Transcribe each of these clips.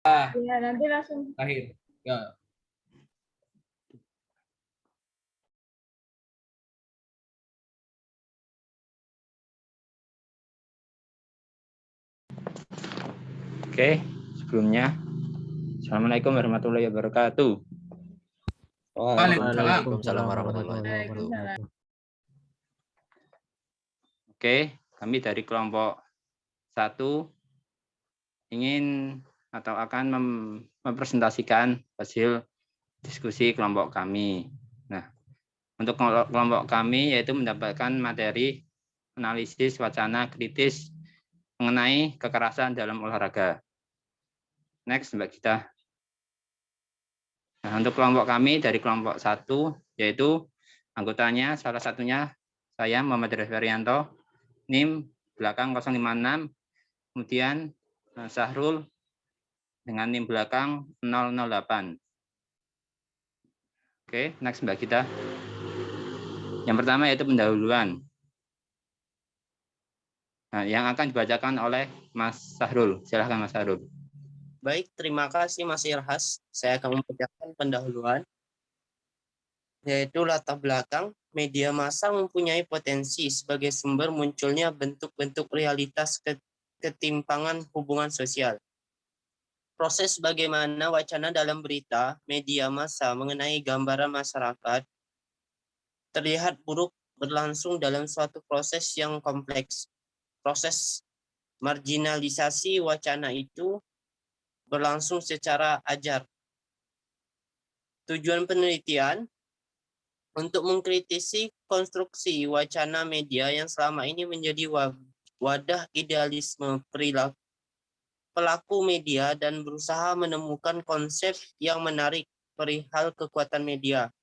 Ya, nanti langsung. Akhir. Ya. Oke, sebelumnya Assalamualaikum warahmatullahi wabarakatuh. Waalaikumsalam warahmatullahi wabarakatuh. Waalaikumsalam. Oke, kami dari kelompok 1 ingin atau akan mempresentasikan hasil diskusi kelompok kami. Nah, untuk kelompok kami yaitu mendapatkan materi analisis wacana kritis mengenai kekerasan dalam olahraga. Next, Mbak Gita. Nah, untuk kelompok kami dari kelompok 1 yaitu anggotanya salah satunya saya Muhammad Referianto, NIM belakang 056, kemudian Sahrul dengan NIM belakang 008. Oke, next Mbak Gita. Yang pertama yaitu pendahuluan. Nah, yang akan dibacakan oleh Mas Sahrul. Silahkan Mas Sahrul. Baik, terima kasih Mas Irhas. Saya akan membacakan pendahuluan, yaitu latar belakang media massa mempunyai potensi sebagai sumber munculnya bentuk-bentuk realitas ketimpangan hubungan sosial. Proses bagaimana wacana dalam berita media massa mengenai gambaran masyarakat terlihat buruk berlangsung dalam suatu proses yang kompleks. Proses marginalisasi wacana itu berlangsung secara ajar. Tujuan penelitian untuk mengkritisi konstruksi wacana media yang selama ini menjadi wadah idealisme perilaku pelaku media dan berusaha menemukan konsep yang menarik perihal kekuatan media,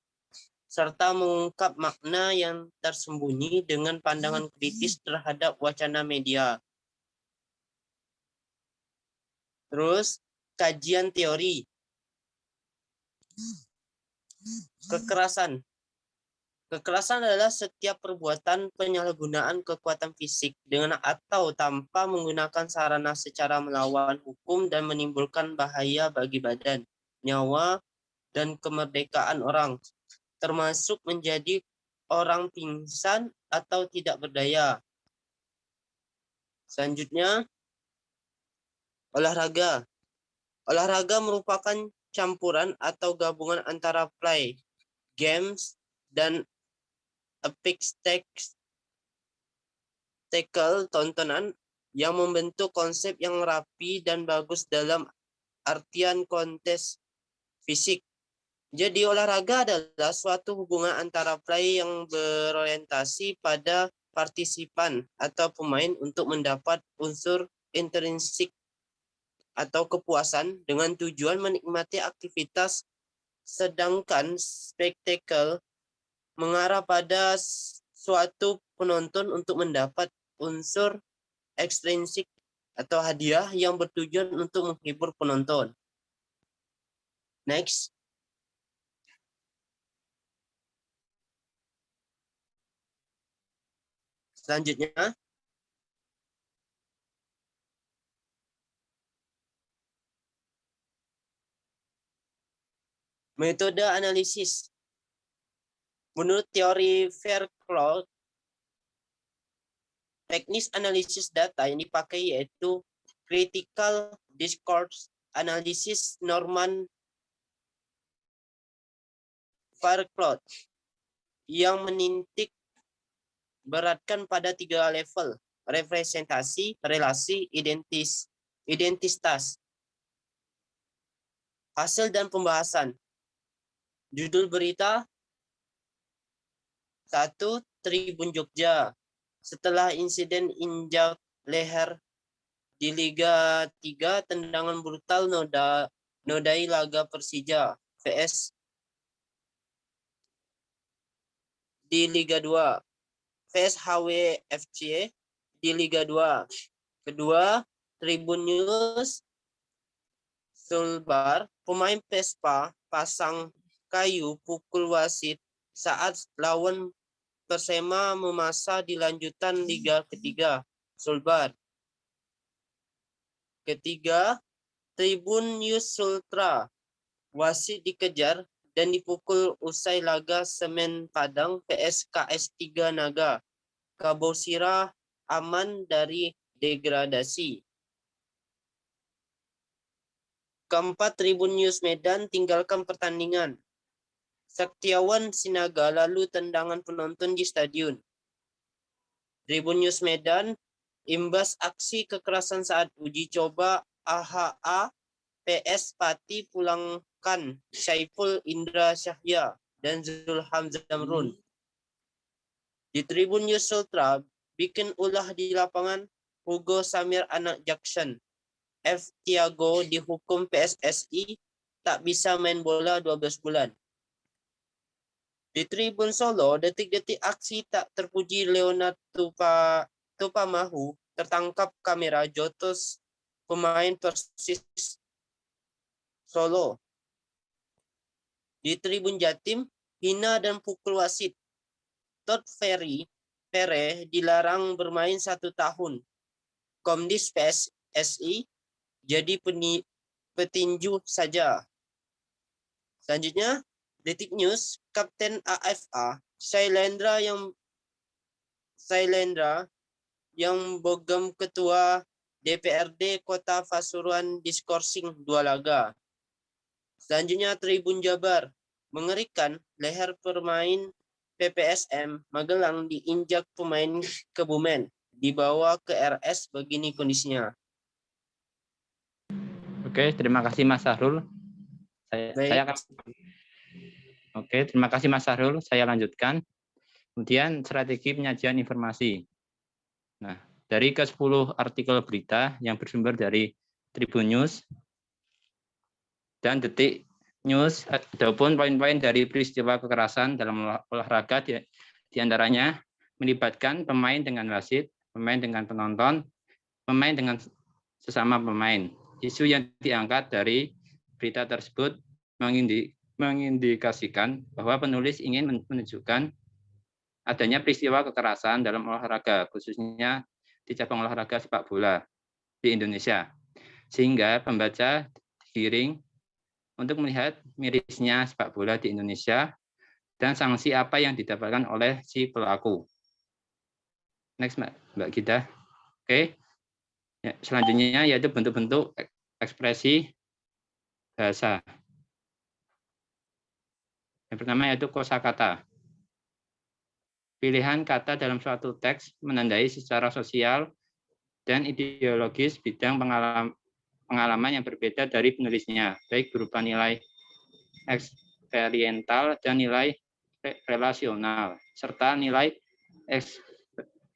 serta mengungkap makna yang tersembunyi dengan pandangan kritis terhadap wacana media. Terus, kajian teori. Kekerasan. Kekerasan adalah setiap perbuatan penyalahgunaan kekuatan fisik dengan atau tanpa menggunakan sarana secara melawan hukum dan menimbulkan bahaya bagi badan, nyawa, dan kemerdekaan orang, termasuk menjadi orang pingsan atau tidak berdaya. Selanjutnya, olahraga. Olahraga merupakan campuran atau gabungan antara play, games, dan spektakel tontonan yang membentuk konsep yang rapi dan bagus dalam artian kontes fisik. Jadi olahraga adalah suatu hubungan antara play yang berorientasi pada partisipan atau pemain untuk mendapat unsur intrinsik atau kepuasan dengan tujuan menikmati aktivitas, sedangkan spektakel mengarah pada suatu penonton untuk mendapat unsur ekstrinsik atau hadiah yang bertujuan untuk menghibur penonton. Next. Selanjutnya, metode analisis. Menurut teori Fairclough, teknis analisis data yang dipakai yaitu critical discourse analysis. Norman Fairclough yang menitik beratkan pada 3 level: representasi, relasi, identitas. Hasil dan pembahasan. Judul berita 1. Tribun Jogja. Setelah insiden injak leher di Liga 3, tendangan brutal nodai laga Persija vs di Liga 2. vs HWFC di Liga 2. Kedua, Tribun News Sulbar, pemain Vespa pasang kayu pukul wasit saat lawan Persema memasa di lanjutan Liga ketiga. Sulbar. Ketiga, Tribun News Sultra. Wasit dikejar dan dipukul usai laga Semen Padang PSKS 3 Naga. Kabosira aman dari degradasi. Keempat, Tribun News Medan tinggalkan pertandingan. Saktiawan Sinaga lalu tendangan penonton di stadion. Tribun News Medan imbas aksi kekerasan saat uji coba AHA PS Pati pulangkan Saiful Indra Syahya dan Zulham Zamrun. Di Tribun News Sultra bikin ulah di lapangan Hugo Samir anak Jackson. F. Tiago dihukum PSSI tak bisa main bola 12 bulan. Di Tribun Solo, detik-detik aksi tak terpuji Leonard Tupamahu tertangkap kamera jotos pemain Persis Solo. Di Tribun Jatim, hina dan pukul wasit. Todd Pere dilarang bermain 1 tahun. Komdis PSSI jadi petinju saja. Selanjutnya, Detik News, Kapten AFA Sailendra yang bogem Ketua DPRD Kota Pasuruan diskorsing 2 laga. Selanjutnya Tribun Jabar, mengerikan leher pemain PPSM Magelang diinjak pemain Kebumen, dibawa ke RS begini kondisinya. Oke, terima kasih Mas Sahrul. Terima kasih Mas Sahrul. Saya lanjutkan. Kemudian strategi penyajian informasi. Nah, dari ke-10 artikel berita yang bersumber dari Tribun News dan Detik News, ataupun poin-poin dari peristiwa kekerasan dalam olahraga di antaranya melibatkan pemain dengan wasit, pemain dengan penonton, pemain dengan sesama pemain. Isu yang diangkat dari berita tersebut mengindikasikan bahwa penulis ingin menunjukkan adanya peristiwa kekerasan dalam olahraga, khususnya di cabang olahraga sepak bola di Indonesia. Sehingga pembaca digiring untuk melihat mirisnya sepak bola di Indonesia dan sanksi apa yang didapatkan oleh si pelaku. Next, Mbak Gita. Oke. Ya, selanjutnya yaitu bentuk-bentuk ekspresi bahasa. Yang pertama yaitu kosakata. Pilihan kata dalam suatu teks menandai secara sosial dan ideologis bidang pengalaman yang berbeda dari penulisnya, baik berupa nilai eksperiental dan nilai relasional, serta nilai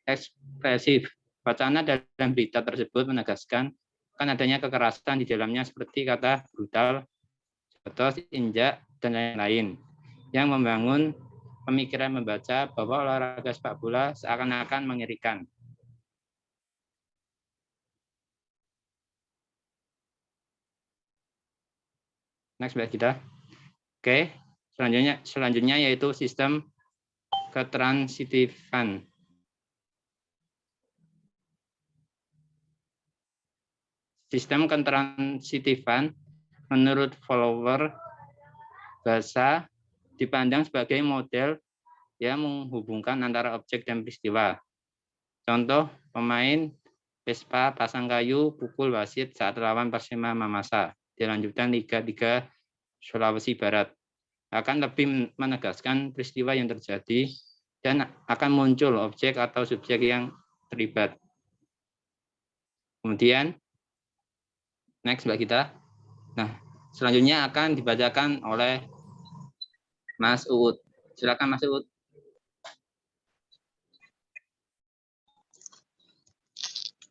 ekspresif. Wacana dalam berita tersebut menegaskan kan adanya kekerasan di dalamnya seperti kata brutal, jotos, injak, dan lain-lain, yang membangun pemikiran membaca bahwa olahraga sepak bola seakan-akan mengerikan. Next, Mbak Gita. Oke, selanjutnya yaitu sistem ketransitifan. Sistem ketransitifan menurut follower bahasa dipandang sebagai model yang menghubungkan antara objek dan peristiwa. Contoh, pemain Vespa pasang kayu pukul wasit saat lawan Persema Mamasa. Dilanjutkan Liga 3 Sulawesi Barat. Akan lebih menegaskan peristiwa yang terjadi dan akan muncul objek atau subjek yang terlibat. Kemudian, next Mbak Gita. Nah, selanjutnya akan dibacakan oleh Mas Uud. Silakan Mas Uud.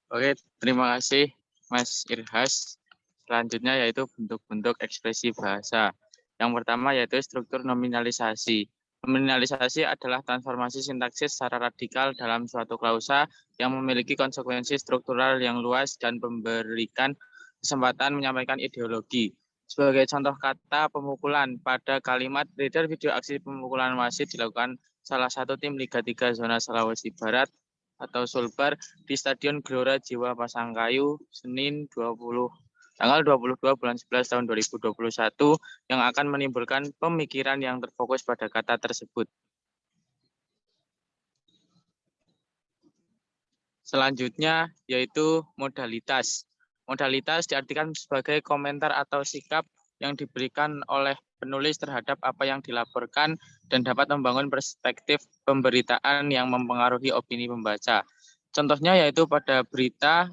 Oke, terima kasih Mas Irhas. Selanjutnya yaitu bentuk-bentuk ekspresi bahasa. Yang pertama yaitu struktur nominalisasi. Nominalisasi adalah transformasi sintaksis secara radikal dalam suatu klausa yang memiliki konsekuensi struktural yang luas dan memberikan kesempatan menyampaikan ideologi. Sebagai contoh kata pemukulan, pada kalimat reader video aksi pemukulan wasit dilakukan salah satu tim Liga 3 Zona Sulawesi Barat atau Sulbar di Stadion Gelora Jiwa Pasangkayu Senin 21 tanggal 22 bulan 11 tahun 2021 yang akan menimbulkan pemikiran yang terfokus pada kata tersebut. Selanjutnya yaitu modalitas. Modalitas diartikan sebagai komentar atau sikap yang diberikan oleh penulis terhadap apa yang dilaporkan dan dapat membangun perspektif pemberitaan yang mempengaruhi opini pembaca. Contohnya yaitu pada berita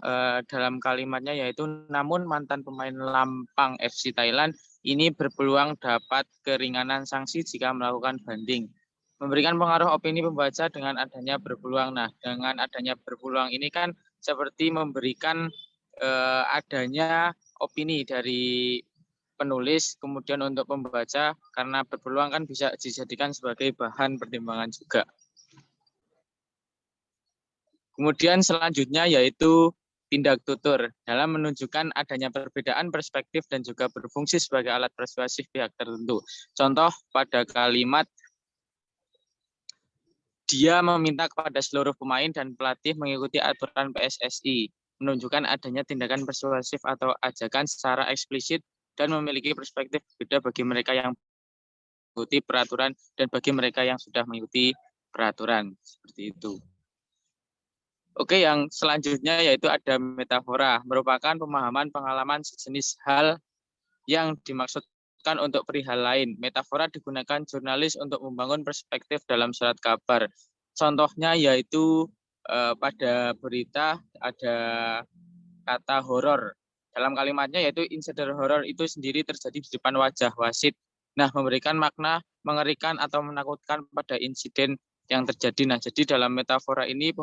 dalam kalimatnya yaitu namun mantan pemain Lampang FC Thailand ini berpeluang dapat keringanan sanksi jika melakukan banding. Memberikan pengaruh opini pembaca dengan adanya berpeluang. Nah, dengan adanya berpeluang ini kan seperti memberikan adanya opini dari penulis kemudian untuk pembaca karena berpeluang kan bisa dijadikan sebagai bahan pertimbangan juga. Kemudian selanjutnya yaitu tindak tutur dalam menunjukkan adanya perbedaan perspektif dan juga berfungsi sebagai alat persuasif pihak tertentu. Contoh pada kalimat dia meminta kepada seluruh pemain dan pelatih mengikuti aturan PSSI, menunjukkan adanya tindakan persuasif atau ajakan secara eksplisit dan memiliki perspektif berbeda bagi mereka yang mengikuti peraturan dan bagi mereka yang sudah mengikuti peraturan. Seperti itu. Oke, yang selanjutnya yaitu ada metafora, merupakan pemahaman pengalaman sejenis hal yang dimaksudkan untuk perihal lain. Metafora digunakan jurnalis untuk membangun perspektif dalam surat kabar. Contohnya yaitu pada berita ada kata horor. Dalam kalimatnya yaitu insiden horor itu sendiri terjadi di depan wajah wasit. Nah, memberikan makna mengerikan atau menakutkan pada insiden yang terjadi. Nah, jadi dalam metafora ini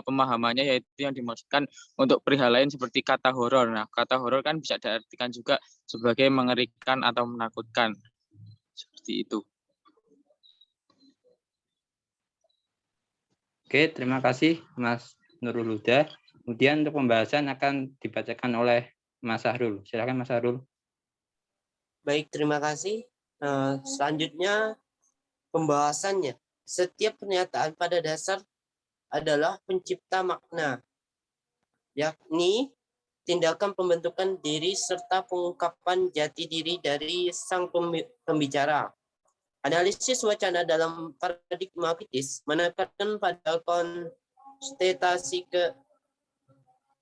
pemahamannya yaitu yang dimaksudkan untuk perihal lain seperti kata horor. Nah, kata horor kan bisa diartikan juga sebagai mengerikan atau menakutkan. Seperti itu. Oke, terima kasih Mas Nurul Huda. Kemudian untuk pembahasan akan dibacakan oleh Mas Sahrul. Silakan Mas Sahrul. Baik, terima kasih. Selanjutnya pembahasannya. Setiap pernyataan pada dasar adalah pencipta makna, yakni tindakan pembentukan diri serta pengungkapan jati diri dari sang pembicara. Analisis wacana dalam paradigma kritis menekankan pada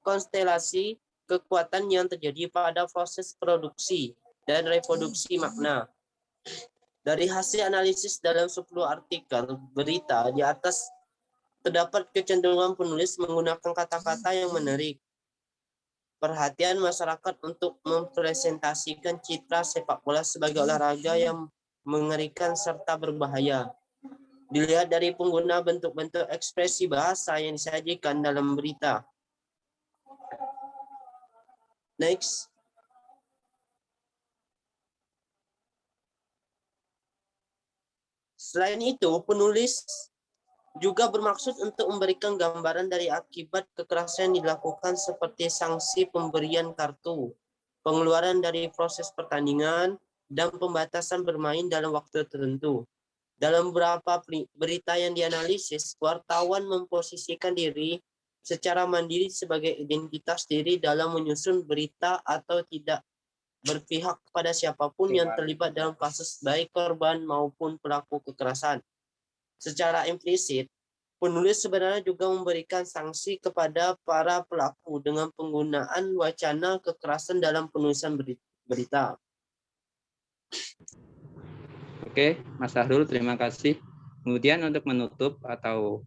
konstelasi kekuatan yang terjadi pada proses produksi dan reproduksi makna. Dari hasil analisis dalam 10 artikel berita di atas, terdapat kecenderungan penulis menggunakan kata-kata yang menarik perhatian masyarakat untuk mempresentasikan citra sepak bola sebagai olahraga yang mengerikan serta berbahaya. Dilihat dari pengguna bentuk-bentuk ekspresi bahasa yang disajikan dalam berita. Next. Selain itu, penulis juga bermaksud untuk memberikan gambaran dari akibat kekerasan yang dilakukan seperti sanksi pemberian kartu, pengeluaran dari proses pertandingan, dan pembatasan bermain dalam waktu tertentu. Dalam beberapa berita yang dianalisis, wartawan memposisikan diri secara mandiri sebagai identitas diri dalam menyusun berita atau tidak berpihak kepada siapapun yang terlibat dalam kasus baik korban maupun pelaku kekerasan. Secara implisit, penulis sebenarnya juga memberikan sanksi kepada para pelaku dengan penggunaan wacana kekerasan dalam penulisan berita. Oke, Mas Sahrul, terima kasih. Kemudian untuk menutup atau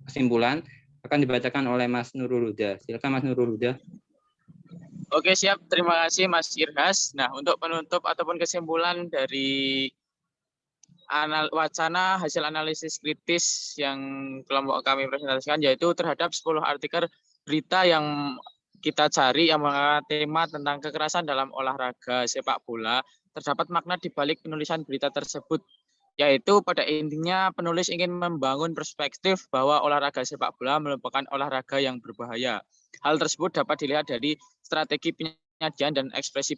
kesimpulan akan dibacakan oleh Mas Nurul Huda. Silakan Mas Nurul Huda. Oke, siap. Terima kasih Mas Irhas. Nah, untuk penutup ataupun kesimpulan dari wacana hasil analisis kritis yang kelompok kami presentasikan yaitu terhadap 10 artikel berita yang kita cari yang mengangkat tema tentang kekerasan dalam olahraga sepak bola. Terdapat makna di balik penulisan berita tersebut, yaitu pada intinya penulis ingin membangun perspektif bahwa olahraga sepak bola merupakan olahraga yang berbahaya. Hal tersebut dapat dilihat dari strategi penyajian dan ekspresi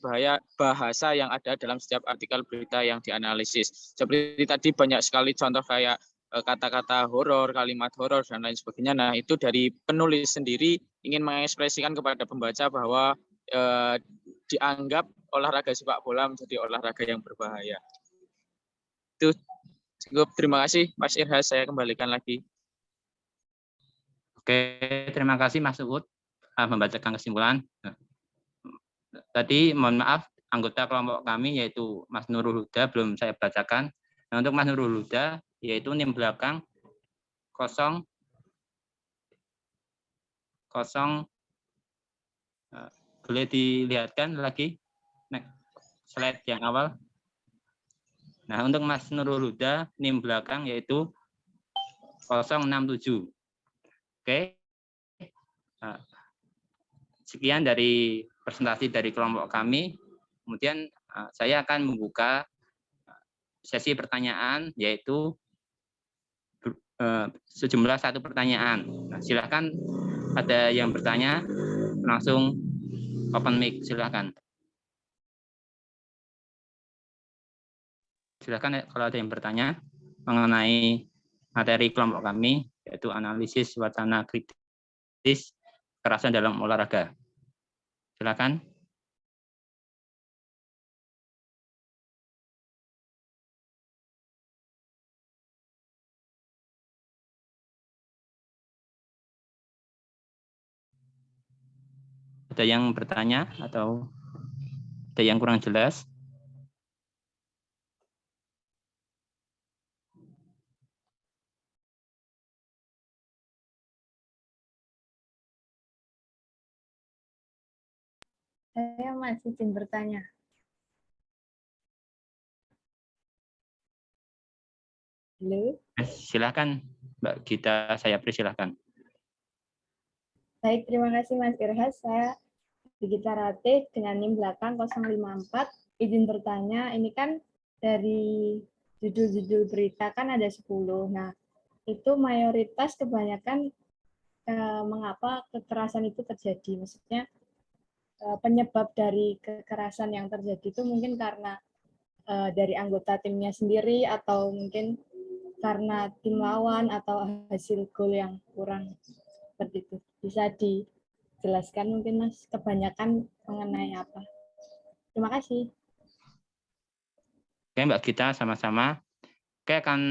bahasa yang ada dalam setiap artikel berita yang dianalisis. Seperti tadi banyak sekali contoh kayak kata-kata horor, kalimat horor, dan lain sebagainya. Nah, itu dari penulis sendiri ingin mengekspresikan kepada pembaca bahwa dianggap olahraga sepak bola menjadi olahraga yang berbahaya. Itu cukup. Terima kasih Mas Irhas, saya kembalikan lagi. Oke, terima kasih Mas Uud membacakan kesimpulan. Tadi mohon maaf, anggota kelompok kami yaitu Mas Nurul Huda belum saya bacakan. Nah, untuk Mas Nurul Huda yaitu NIM belakang 0 boleh dilihatkan lagi slide yang awal. Nah, untuk Mas Nurul Huda NIM belakang yaitu 067. Oke. Nah, sekian dari presentasi dari kelompok kami. Kemudian saya akan membuka sesi pertanyaan, yaitu sejumlah 1 pertanyaan. Nah, silakan ada yang bertanya, langsung open mic, silakan. Silakan kalau ada yang bertanya mengenai materi kelompok kami, yaitu analisis wacana kritis kekerasan dalam olahraga. Silakan. Ada yang bertanya atau ada yang kurang jelas? Saya masih izin bertanya. Halo. Silakan Mbak Gita, saya persilahkan. Baik, terima kasih Mas Irhas. Saya Gita Ratih dengan NIM belakang 054. Izin bertanya, ini kan dari judul-judul berita kan ada 10. Nah, itu mayoritas kebanyakan mengapa kekerasan itu terjadi. Maksudnya penyebab dari kekerasan yang terjadi itu mungkin karena dari anggota timnya sendiri atau mungkin karena tim lawan atau hasil gol yang kurang seperti itu. Bisa dijelaskan mungkin Mas kebanyakan mengenai apa? Terima kasih. Oke Mbak Gita, sama-sama. Oke, akan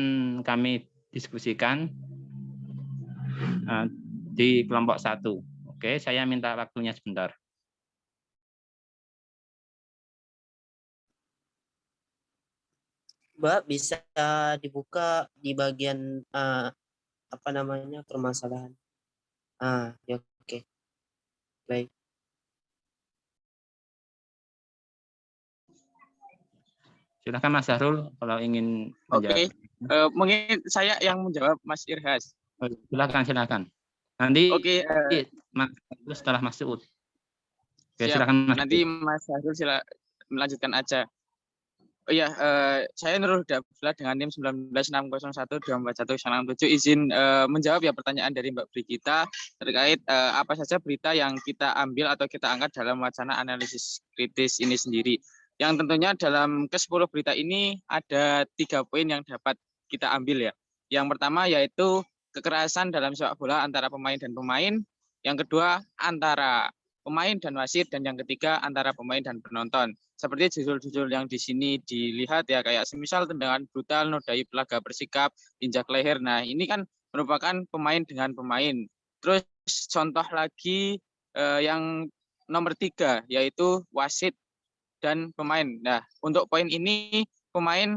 kami diskusikan di kelompok 1. Oke, saya minta waktunya sebentar. Mbak, bisa dibuka di bagian apa namanya permasalahan. Ya, oke. Baik. Silakan Mas Sahrul kalau ingin menjawab. Oke, mungkin saya yang menjawab Mas Irhas. Silakan. Nanti Oke, setelah Mas Uud. Oke, siap. silakan Mas. Nanti Mas Sahrul melanjutkan aja. Oh iya, saya Nurul Huda dengan NIM 19601241167 izin menjawab ya pertanyaan dari Mbak Brigita terkait apa saja berita yang kita ambil atau kita angkat dalam wacana analisis kritis ini sendiri. Yang tentunya dalam ke-10 berita ini ada 3 poin yang dapat kita ambil ya. Yang pertama yaitu kekerasan dalam sepak bola antara pemain dan pemain. Yang kedua antara pemain dan wasit, dan yang ketiga antara pemain dan penonton. Seperti judul-judul yang di sini dilihat ya, kayak semisal tendangan brutal, nodai pelaga bersikap, injak leher. Nah, ini kan merupakan pemain dengan pemain. Terus contoh lagi yang nomor 3 yaitu wasit dan pemain. Nah, untuk poin ini pemain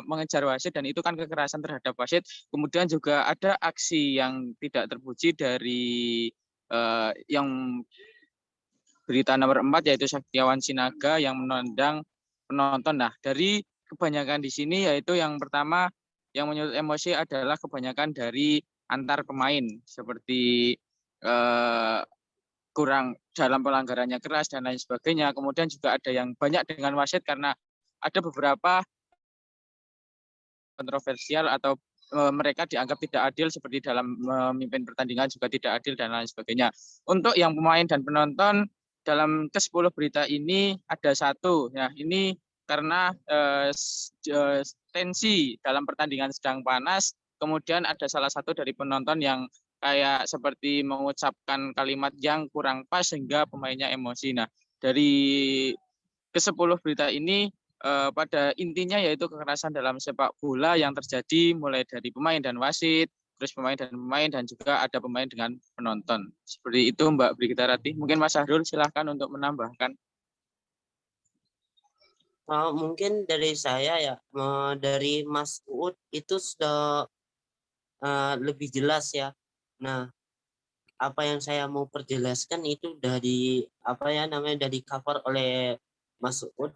mengejar wasit dan itu kan kekerasan terhadap wasit. Kemudian juga ada aksi yang tidak terpuji dari yang berita nomor 4 yaitu Saktiawan Sinaga yang menendang penonton. Nah, dari kebanyakan di sini yaitu yang pertama yang menyulut emosi adalah kebanyakan dari antar pemain seperti kurang dalam pelanggarannya keras dan lain sebagainya. Kemudian juga ada yang banyak dengan wasit karena ada beberapa kontroversial atau mereka dianggap tidak adil seperti dalam memimpin pertandingan juga tidak adil dan lain sebagainya. Untuk yang pemain dan penonton dalam ke-10 berita ini ada 1 ya, ini karena tensi dalam pertandingan sedang panas, kemudian ada salah satu dari penonton yang kayak seperti mengucapkan kalimat yang kurang pas sehingga pemainnya emosi. Nah, dari ke-10 berita ini pada intinya yaitu kekerasan dalam sepak bola yang terjadi mulai dari pemain dan wasit, terus pemain dan juga ada pemain dengan penonton. Seperti itu Mbak Brigita Rati. Mungkin Mas Sahrul silahkan untuk menambahkan. Mungkin dari saya ya, dari Mas Uud itu sudah lebih jelas ya. Nah, apa yang saya mau perjelaskan itu dari dari cover oleh Mas Uud.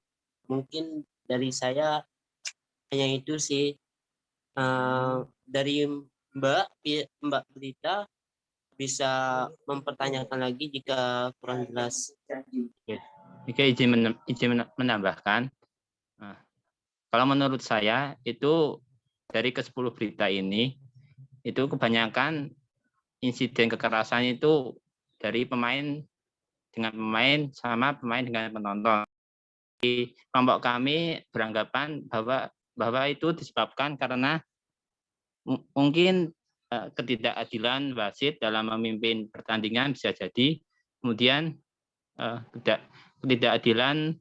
Mungkin dari saya hanya itu sih. Dari Mbak Berita bisa mempertanyakan lagi jika kurang jelas. Oke, izin menambahkan. Nah, kalau menurut saya itu dari ke-10 berita ini itu kebanyakan insiden kekerasan itu dari pemain dengan pemain sama pemain dengan penonton. Di kelompok kami beranggapan bahwa itu disebabkan karena mungkin ketidakadilan wasit dalam memimpin pertandingan bisa jadi, kemudian ketidakadilan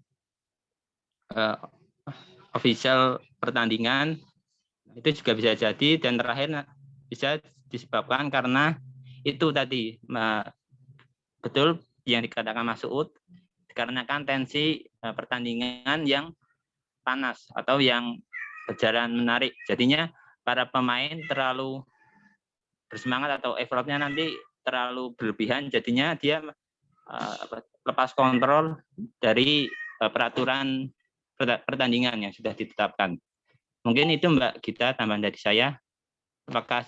official pertandingan itu juga bisa jadi, dan terakhir bisa disebabkan karena itu tadi betul yang dikatakan Mas Uud, dikarenakan tensi pertandingan yang panas atau yang berjalan menarik, jadinya para pemain terlalu bersemangat atau effortnya nanti terlalu berlebihan, jadinya dia lepas kontrol dari peraturan pertandingan yang sudah ditetapkan. Mungkin itu Mbak Gita, tambahan dari saya. Apakah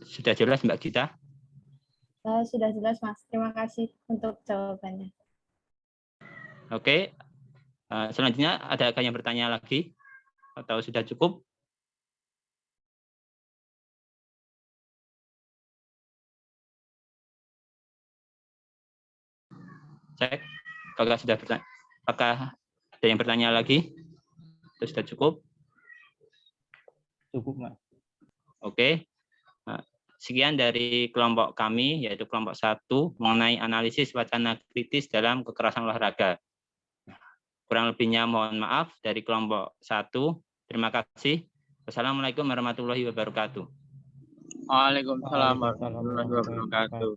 sudah jelas Mbak Gita? Sudah jelas Mas, terima kasih untuk jawabannya. Oke, selanjutnya adakah yang bertanya lagi atau sudah cukup? Cek, apakah ada yang bertanya lagi? Atau sudah cukup? Cukup, Mas. Oke. Sekian dari kelompok kami, yaitu kelompok 1 mengenai analisis wacana kritis dalam kekerasan olahraga. Kurang lebihnya mohon maaf dari kelompok 1. Terima kasih. Wassalamualaikum warahmatullahi wabarakatuh. Waalaikumsalam warahmatullahi wabarakatuh.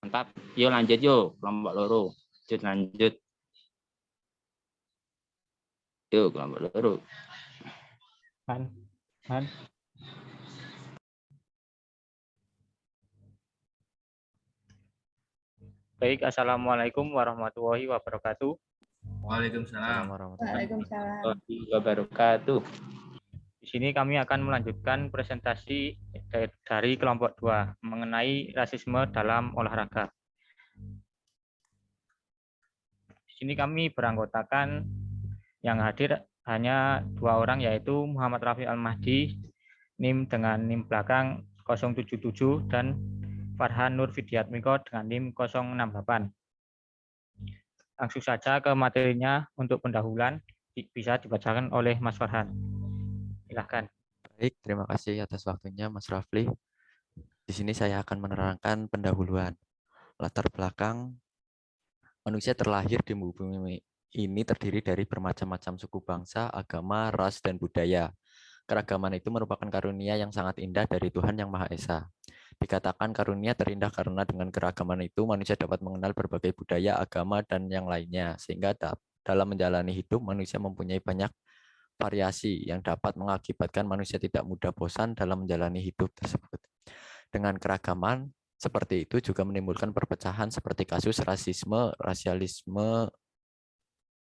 Mantap. Yuk lanjut yuk, kelompok loro. Lanjut. Yuk, kelompok loro. Baik, Assalamualaikum warahmatullahi wabarakatuh. Waalaikumsalam. Waalaikumsalam. Wabarakatuh. Di sini kami akan melanjutkan presentasi dari kelompok 2 mengenai rasisme dalam olahraga. Di sini kami beranggotakan yang hadir hanya 2 orang, yaitu Muhammad Rafi Al-Mahdi, NIM dengan NIM belakang 077, dan Farhan Nur Fidiatmiko dengan NIM 068. Langsung saja ke materinya. Untuk pendahuluan bisa dibacakan oleh Mas Farhan. Silakan. Baik, terima kasih atas waktunya Mas Rafli. Di sini saya akan menerangkan pendahuluan. Latar belakang manusia terlahir di bumi ini terdiri dari bermacam-macam suku bangsa, agama, ras, dan budaya. Keragaman itu merupakan karunia yang sangat indah dari Tuhan Yang Maha Esa. Dikatakan karunia terindah karena dengan keragaman itu manusia dapat mengenal berbagai budaya, agama, dan yang lainnya. Sehingga dalam menjalani hidup manusia mempunyai banyak variasi yang dapat mengakibatkan manusia tidak mudah bosan dalam menjalani hidup tersebut. Dengan keragaman seperti itu juga menimbulkan perpecahan seperti kasus rasisme.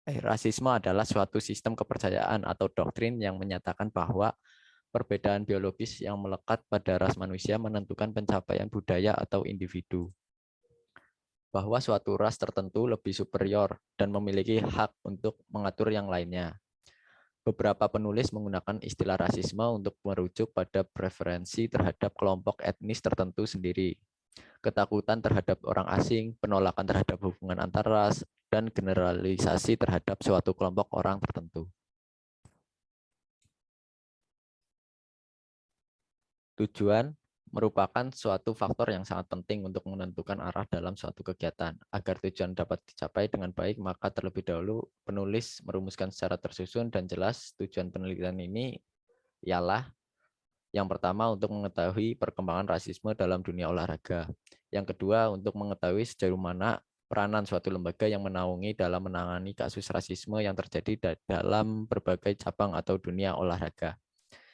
Rasisme adalah suatu sistem kepercayaan atau doktrin yang menyatakan bahwa perbedaan biologis yang melekat pada ras manusia menentukan pencapaian budaya atau individu. Bahwa suatu ras tertentu lebih superior dan memiliki hak untuk mengatur yang lainnya. Beberapa penulis menggunakan istilah rasisme untuk merujuk pada preferensi terhadap kelompok etnis tertentu sendiri, ketakutan terhadap orang asing, penolakan terhadap hubungan antar ras, dan generalisasi terhadap suatu kelompok orang tertentu. Tujuan merupakan suatu faktor yang sangat penting untuk menentukan arah dalam suatu kegiatan. Agar tujuan dapat dicapai dengan baik, maka terlebih dahulu penulis merumuskan secara tersusun dan jelas tujuan penelitian ini ialah yang pertama untuk mengetahui perkembangan rasisme dalam dunia olahraga. Yang kedua untuk mengetahui sejauh mana peranan suatu lembaga yang menaungi dalam menangani kasus rasisme yang terjadi dalam berbagai cabang atau dunia olahraga.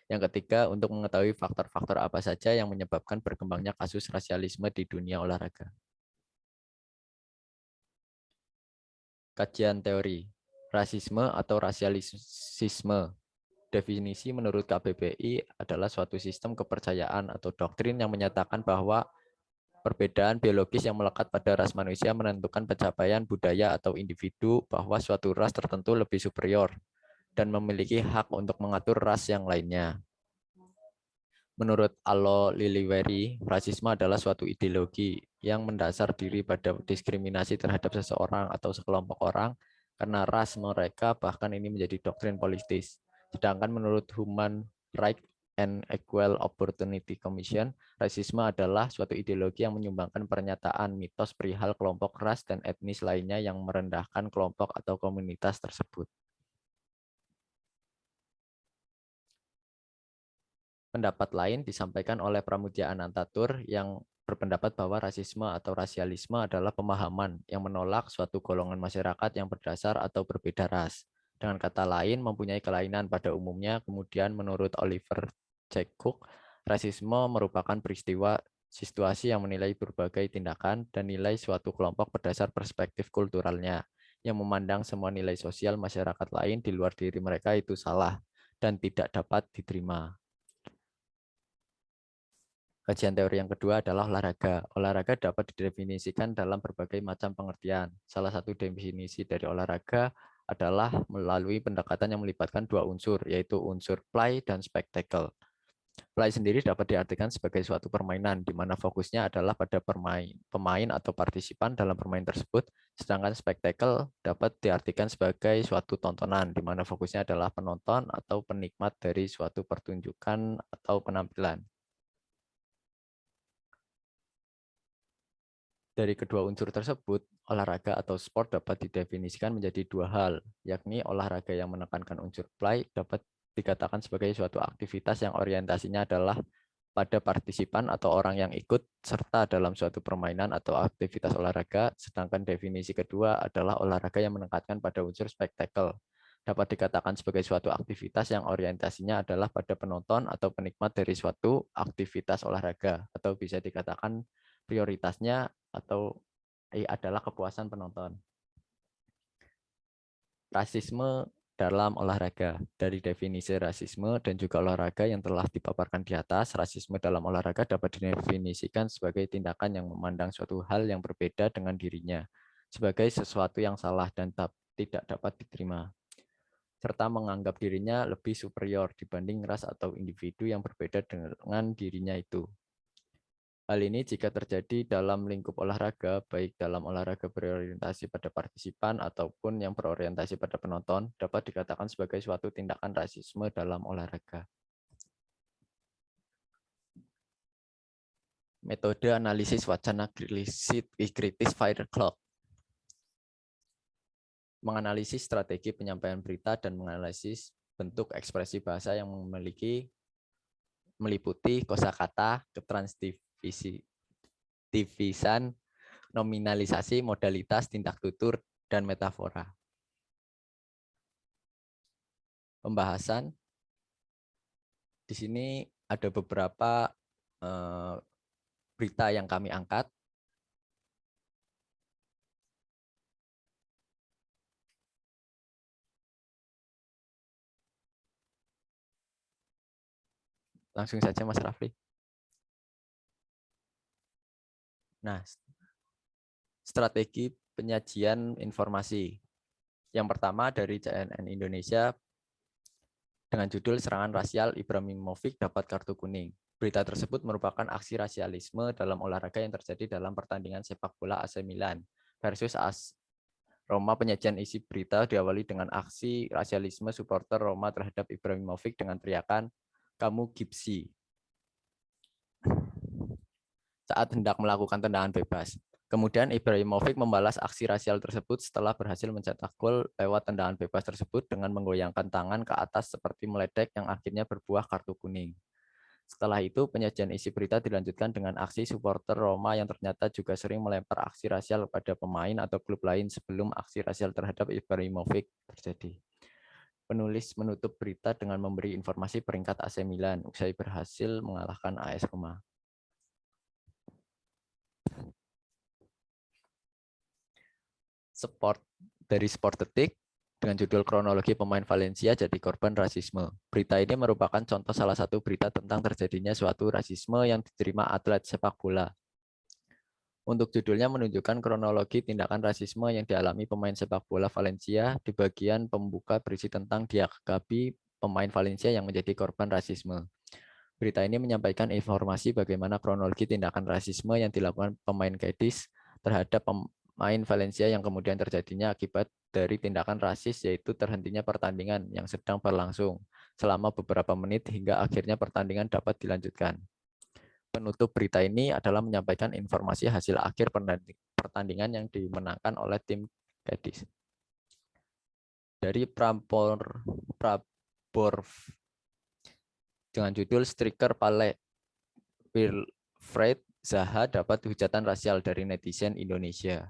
Yang ketiga, untuk mengetahui faktor-faktor apa saja yang menyebabkan berkembangnya kasus rasialisme di dunia olahraga. Kajian teori, rasisme atau rasialisme. Definisi menurut KBBI adalah suatu sistem kepercayaan atau doktrin yang menyatakan bahwa perbedaan biologis yang melekat pada ras manusia menentukan pencapaian budaya atau individu bahwa suatu ras tertentu lebih superior dan memiliki hak untuk mengatur ras yang lainnya. Menurut Allo Liliweri, rasisme adalah suatu ideologi yang mendasar diri pada diskriminasi terhadap seseorang atau sekelompok orang karena ras mereka, bahkan ini menjadi doktrin politis. Sedangkan menurut Human Rights and Equal Opportunity Commission, rasisme adalah suatu ideologi yang menyumbangkan pernyataan mitos perihal kelompok ras dan etnis lainnya yang merendahkan kelompok atau komunitas tersebut. Pendapat lain disampaikan oleh Pramudia Anantatur yang berpendapat bahwa rasisme atau rasialisme adalah pemahaman yang menolak suatu golongan masyarakat yang berdasar atau berbeda ras. Dengan kata lain, mempunyai kelainan pada umumnya. Kemudian menurut Oliver Jacob, rasisme merupakan peristiwa situasi yang menilai berbagai tindakan dan nilai suatu kelompok berdasar perspektif kulturalnya, yang memandang semua nilai sosial masyarakat lain di luar diri mereka itu salah dan tidak dapat diterima. Kajian teori yang kedua adalah olahraga. Olahraga dapat didefinisikan dalam berbagai macam pengertian. Salah satu definisi dari olahraga adalah melalui pendekatan yang melibatkan dua unsur, yaitu unsur play dan spektakel. Play sendiri dapat diartikan sebagai suatu permainan, di mana fokusnya adalah pada pemain atau partisipan dalam permainan tersebut, sedangkan spektakel dapat diartikan sebagai suatu tontonan, di mana fokusnya adalah penonton atau penikmat dari suatu pertunjukan atau penampilan. Dari kedua unsur tersebut, olahraga atau sport dapat didefinisikan menjadi dua hal, yakni olahraga yang menekankan unsur play dapat dikatakan sebagai suatu aktivitas yang orientasinya adalah pada partisipan atau orang yang ikut serta dalam suatu permainan atau aktivitas olahraga, sedangkan definisi kedua adalah olahraga yang menekankan pada unsur spektakel. Dapat dikatakan sebagai suatu aktivitas yang orientasinya adalah pada penonton atau penikmat dari suatu aktivitas olahraga, atau bisa dikatakan prioritasnya adalah kepuasan penonton. Rasisme dalam olahraga. Dari definisi rasisme dan juga olahraga yang telah dipaparkan di atas, rasisme dalam olahraga dapat didefinisikan sebagai tindakan yang memandang suatu hal yang berbeda dengan dirinya sebagai sesuatu yang salah dan tidak dapat diterima, serta menganggap dirinya lebih superior dibanding ras atau individu yang berbeda dengan dirinya itu. Hal ini jika terjadi dalam lingkup olahraga, baik dalam olahraga berorientasi pada partisipan ataupun yang berorientasi pada penonton, dapat dikatakan sebagai suatu tindakan rasisme dalam olahraga. Metode analisis wacana kritis Firecloud. Menganalisis strategi penyampaian berita dan menganalisis bentuk ekspresi bahasa yang meliputi kosakata, ketransdivisan, nominalisasi, modalitas, tindak tutur, dan metafora. Pembahasan. Di sini ada beberapa berita yang kami angkat. Langsung saja Mas Rafli. Nah, strategi penyajian informasi. Yang pertama dari CNN Indonesia dengan judul Serangan Rasial Ibrahimovic dapat kartu kuning. Berita tersebut merupakan aksi rasialisme dalam olahraga yang terjadi dalam pertandingan sepak bola AC Milan versus AS Roma. Penyajian isi berita diawali dengan aksi rasialisme supporter Roma terhadap Ibrahimovic dengan teriakan, "Kamu Gipsy." saat hendak melakukan tendangan bebas. Kemudian Ibrahimovic membalas aksi rasial tersebut setelah berhasil mencetak gol lewat tendangan bebas tersebut dengan menggoyangkan tangan ke atas seperti meledek yang akhirnya berbuah kartu kuning. Setelah itu, penyajian isi berita dilanjutkan dengan aksi supporter Roma yang ternyata juga sering melempar aksi rasial pada pemain atau klub lain sebelum aksi rasial terhadap Ibrahimovic terjadi. Penulis menutup berita dengan memberi informasi peringkat AC Milan usai berhasil mengalahkan AS Roma. Dari Sport Detik dengan judul kronologi pemain Valencia jadi korban rasisme. Berita ini merupakan contoh salah satu berita tentang terjadinya suatu rasisme yang diterima atlet sepak bola. Untuk judulnya menunjukkan kronologi tindakan rasisme yang dialami pemain sepak bola Valencia. Di bagian pembuka berisi tentang Diakhaby, pemain Valencia yang menjadi korban rasisme. Berita ini menyampaikan informasi bagaimana kronologi tindakan rasisme yang dilakukan pemain Cadiz terhadap pemain Valencia yang kemudian terjadinya akibat dari tindakan rasis, yaitu terhentinya pertandingan yang sedang berlangsung selama beberapa menit hingga akhirnya pertandingan dapat dilanjutkan. Penutup berita ini adalah menyampaikan informasi hasil akhir pertandingan yang dimenangkan oleh tim Cadiz. Dari Prabor dengan judul Striker Palais, Wilfried Zaha dapat hujatan rasial dari netizen Indonesia.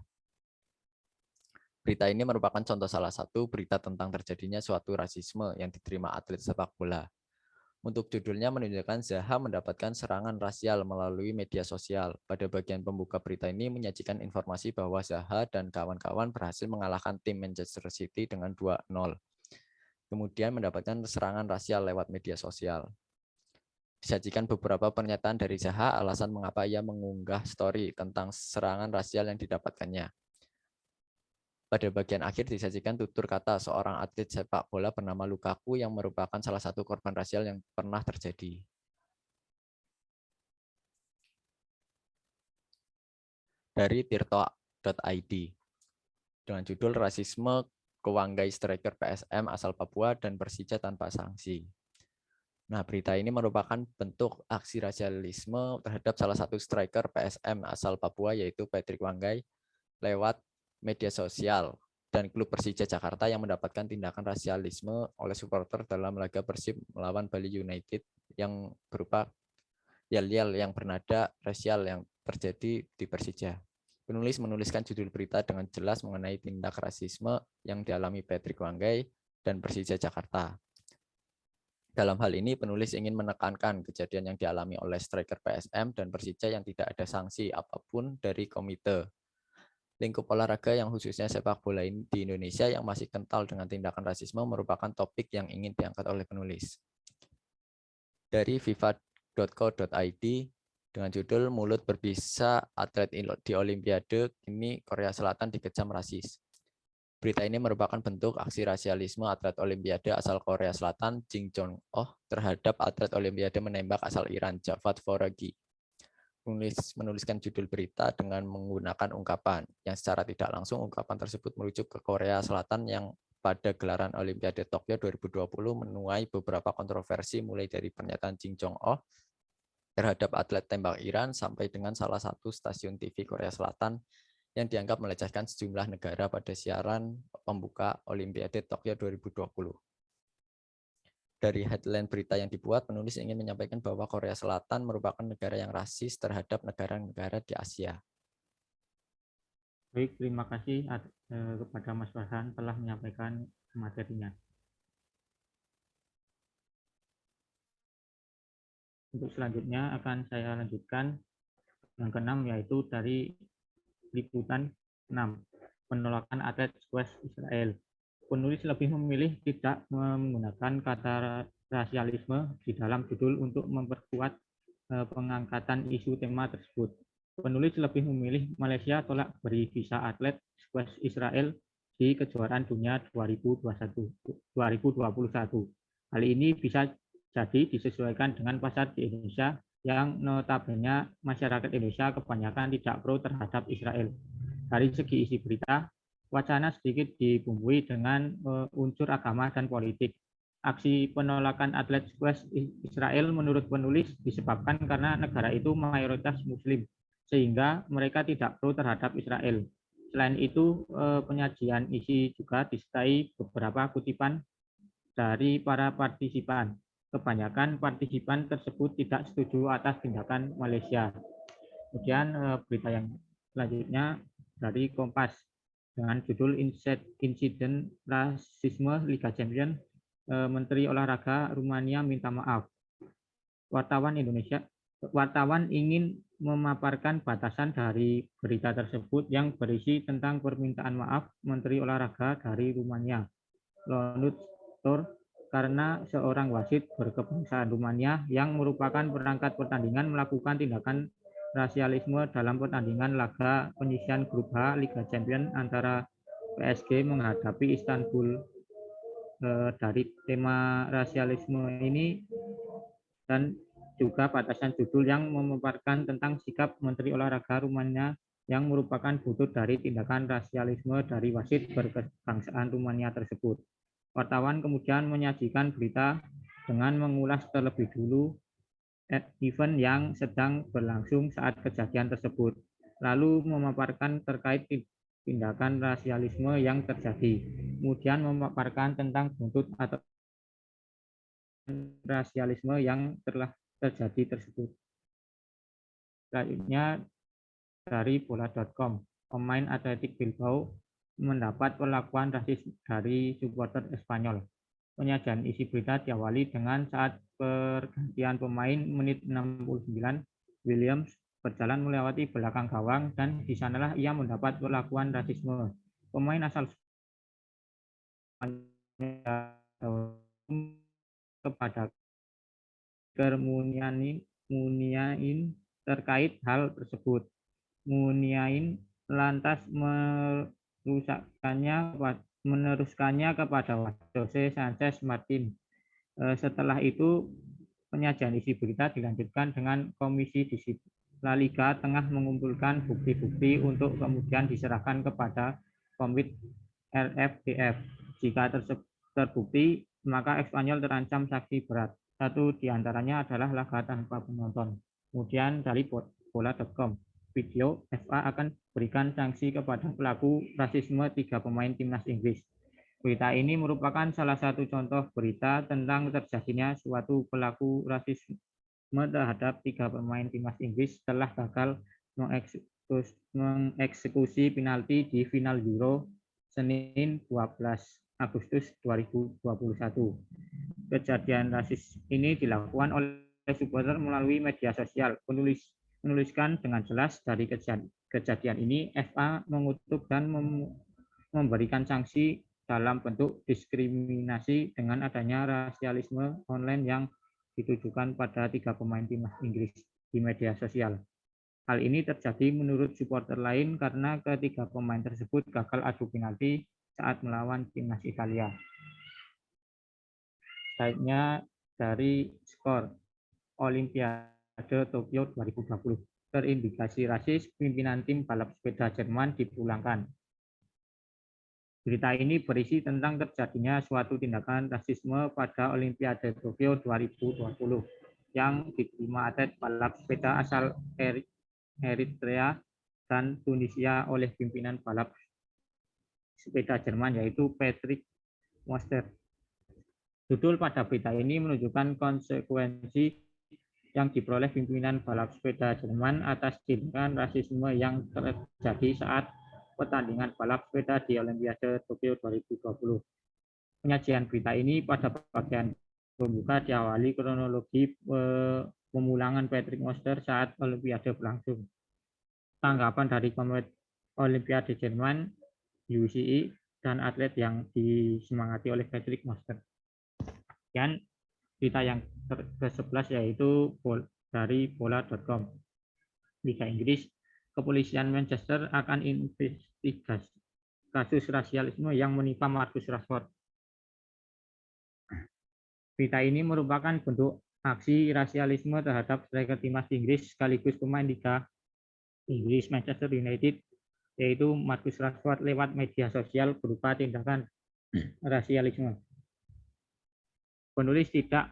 Berita ini merupakan contoh salah satu berita tentang terjadinya suatu rasisme yang diterima atlet sepak bola. Untuk judulnya menunjukkan Zaha mendapatkan serangan rasial melalui media sosial. Pada bagian pembuka berita ini menyajikan informasi bahwa Zaha dan kawan-kawan berhasil mengalahkan tim Manchester City dengan 2-0. Kemudian mendapatkan serangan rasial lewat media sosial. Disajikan beberapa pernyataan dari Zaha alasan mengapa ia mengunggah story tentang serangan rasial yang didapatkannya. Pada bagian akhir disajikan tutur kata seorang atlet sepak bola bernama Lukaku yang merupakan salah satu korban rasial yang pernah terjadi. Dari tirto.id dengan judul Rasisme Kewanggai Striker PSM asal Papua dan Persija tanpa sanksi. Nah, berita ini merupakan bentuk aksi rasialisme terhadap salah satu striker PSM asal Papua yaitu Patrick Wanggai lewat media sosial dan klub Persija Jakarta yang mendapatkan tindakan rasialisme oleh supporter dalam laga Persib melawan Bali United yang berupa yel-yel yang bernada rasial yang terjadi di Persija. Penulis menuliskan judul berita dengan jelas mengenai tindak rasisme yang dialami Patrick Wanggai dan Persija Jakarta. Dalam hal ini, penulis ingin menekankan kejadian yang dialami oleh striker PSM dan Persija yang tidak ada sanksi apapun dari komite. Lingkup olahraga yang khususnya sepak bola di Indonesia yang masih kental dengan tindakan rasisme merupakan topik yang ingin diangkat oleh penulis. Dari fifa.co.id dengan judul Mulut Berbisa Atlet di Olimpiade, kini Korea Selatan dikecam rasis. Berita ini merupakan bentuk aksi rasialisme atlet Olimpiade asal Korea Selatan, Jin Jong-oh, terhadap atlet Olimpiade menembak asal Iran, Javad Voraghi. Menuliskan judul berita dengan menggunakan ungkapan, yang secara tidak langsung ungkapan tersebut merujuk ke Korea Selatan yang pada gelaran Olimpiade Tokyo 2020 menuai beberapa kontroversi mulai dari pernyataan Jin Jong-oh terhadap atlet tembak Iran sampai dengan salah satu stasiun TV Korea Selatan yang dianggap melecehkan sejumlah negara pada siaran pembuka Olimpiade Tokyo 2020. Dari headline berita yang dibuat, penulis ingin menyampaikan bahwa Korea Selatan merupakan negara yang rasis terhadap negara-negara di Asia. Baik, terima kasih kepada Mas Farhan telah menyampaikan materinya. Untuk selanjutnya akan saya lanjutkan yang keenam, yaitu dari liputan 6, penolakan atlet squash Israel. Penulis lebih memilih tidak menggunakan kata rasialisme di dalam judul untuk memperkuat pengangkatan isu tema tersebut. Penulis lebih memilih Malaysia tolak beri visa atlet squash Israel di kejuaraan dunia 2021. Hal ini bisa jadi disesuaikan dengan pasar di Indonesia yang notabene masyarakat Indonesia kebanyakan tidak pro terhadap Israel. Dari segi isi berita, wacana sedikit dibumbui dengan unsur agama dan politik. Aksi penolakan atlet squash Israel menurut penulis disebabkan karena negara itu mayoritas Muslim sehingga mereka tidak pro terhadap Israel. Selain itu, penyajian isi juga disertai beberapa kutipan dari para partisipan. Kebanyakan partisipan tersebut tidak setuju atas tindakan Malaysia. Kemudian berita yang selanjutnya dari Kompas dengan judul Insiden Rasisme Liga Champions, Menteri Olahraga Rumania minta maaf. Wartawan ingin memaparkan batasan dari berita tersebut yang berisi tentang permintaan maaf Menteri Olahraga dari Rumania, Leonid Tor, karena seorang wasit berkebangsaan Rumania yang merupakan perangkat pertandingan melakukan tindakan rasialisme dalam pertandingan laga penyisihan grup H Liga Champions antara PSG menghadapi Istanbul. Dari tema rasialisme ini dan juga batasan judul yang memaparkan tentang sikap Menteri Olahraga Rumania yang merupakan buntut dari tindakan rasialisme dari wasit berkebangsaan Rumania tersebut. Wartawan kemudian menyajikan berita dengan mengulas terlebih dulu event yang sedang berlangsung saat kejadian tersebut, lalu memaparkan terkait tindakan rasialisme yang terjadi, kemudian memaparkan tentang buntut atau rasialisme yang telah terjadi tersebut. Selanjutnya dari bola.com, pemain Athletic Bilbao mendapat perlakuan rasis dari supporter Espanyol. Penyajian isi berita diawali dengan saat pergantian pemain menit 69, Williams berjalan melewati belakang gawang dan di sanalah ia mendapat perlakuan rasisme. Pemain asal kepada Muniain terkait hal tersebut. Muniain lantas meneruskannya kepada Jose Sanchez Martin. Setelah itu, penyajian isi berita dilanjutkan dengan Komisi Disiplin La Liga tengah mengumpulkan bukti-bukti untuk kemudian diserahkan kepada Komite LFDF. Jika terbukti, maka Espanyol terancam sanksi berat. Satu di antaranya adalah laga tanpa penonton. Kemudian dari bola.com, video FA akan berikan sanksi kepada pelaku rasisme 3 pemain timnas Inggris. Berita ini merupakan salah satu contoh berita tentang terjadinya suatu pelaku rasisme terhadap 3 pemain timnas Inggris setelah gagal mengeksekusi penalti di final Euro Senin 12 Agustus 2021. Kejadian rasis ini dilakukan oleh supporter melalui media sosial. Menuliskan dengan jelas dari kejadian ini, FA mengutuk dan memberikan sanksi dalam bentuk diskriminasi dengan adanya rasialisme online yang ditujukan pada 3 pemain timnas Inggris di media sosial. Hal ini terjadi menurut supporter lain karena ketiga pemain tersebut gagal adu penalti saat melawan timnas Italia. Selanjutnya dari skor Olimpiade Tokyo 2020. Terindikasi rasis, pimpinan tim balap sepeda Jerman dipulangkan. Berita ini berisi tentang terjadinya suatu tindakan rasisme pada Olimpiade Tokyo 2020 yang diterima atlet balap sepeda asal Eritrea dan Tunisia oleh pimpinan balap sepeda Jerman yaitu Patrick Moster. Judul pada berita ini menunjukkan konsekuensi yang diperoleh pimpinan balap sepeda Jerman atas tindakan rasisme yang terjadi saat pertandingan balap sepeda di Olimpiade Tokyo 2020. Penyajian berita ini pada bagian pembuka diawali kronologi pemulangan Patrick Moster saat Olimpiade berlangsung. Tanggapan dari Komite Olimpiade Jerman, UCI, dan atlet yang disemangati oleh Patrick Moster. Dan berita yang ke-11 yaitu dari bola.com. Liga Inggris, kepolisian Manchester akan investigasi kasus rasialisme yang menimpa Marcus Rashford. Berita ini merupakan bentuk aksi rasialisme terhadap striker timnas Inggris sekaligus pemain Liga Inggris Manchester United, yaitu Marcus Rashford lewat media sosial berupa tindakan rasialisme. Penulis tidak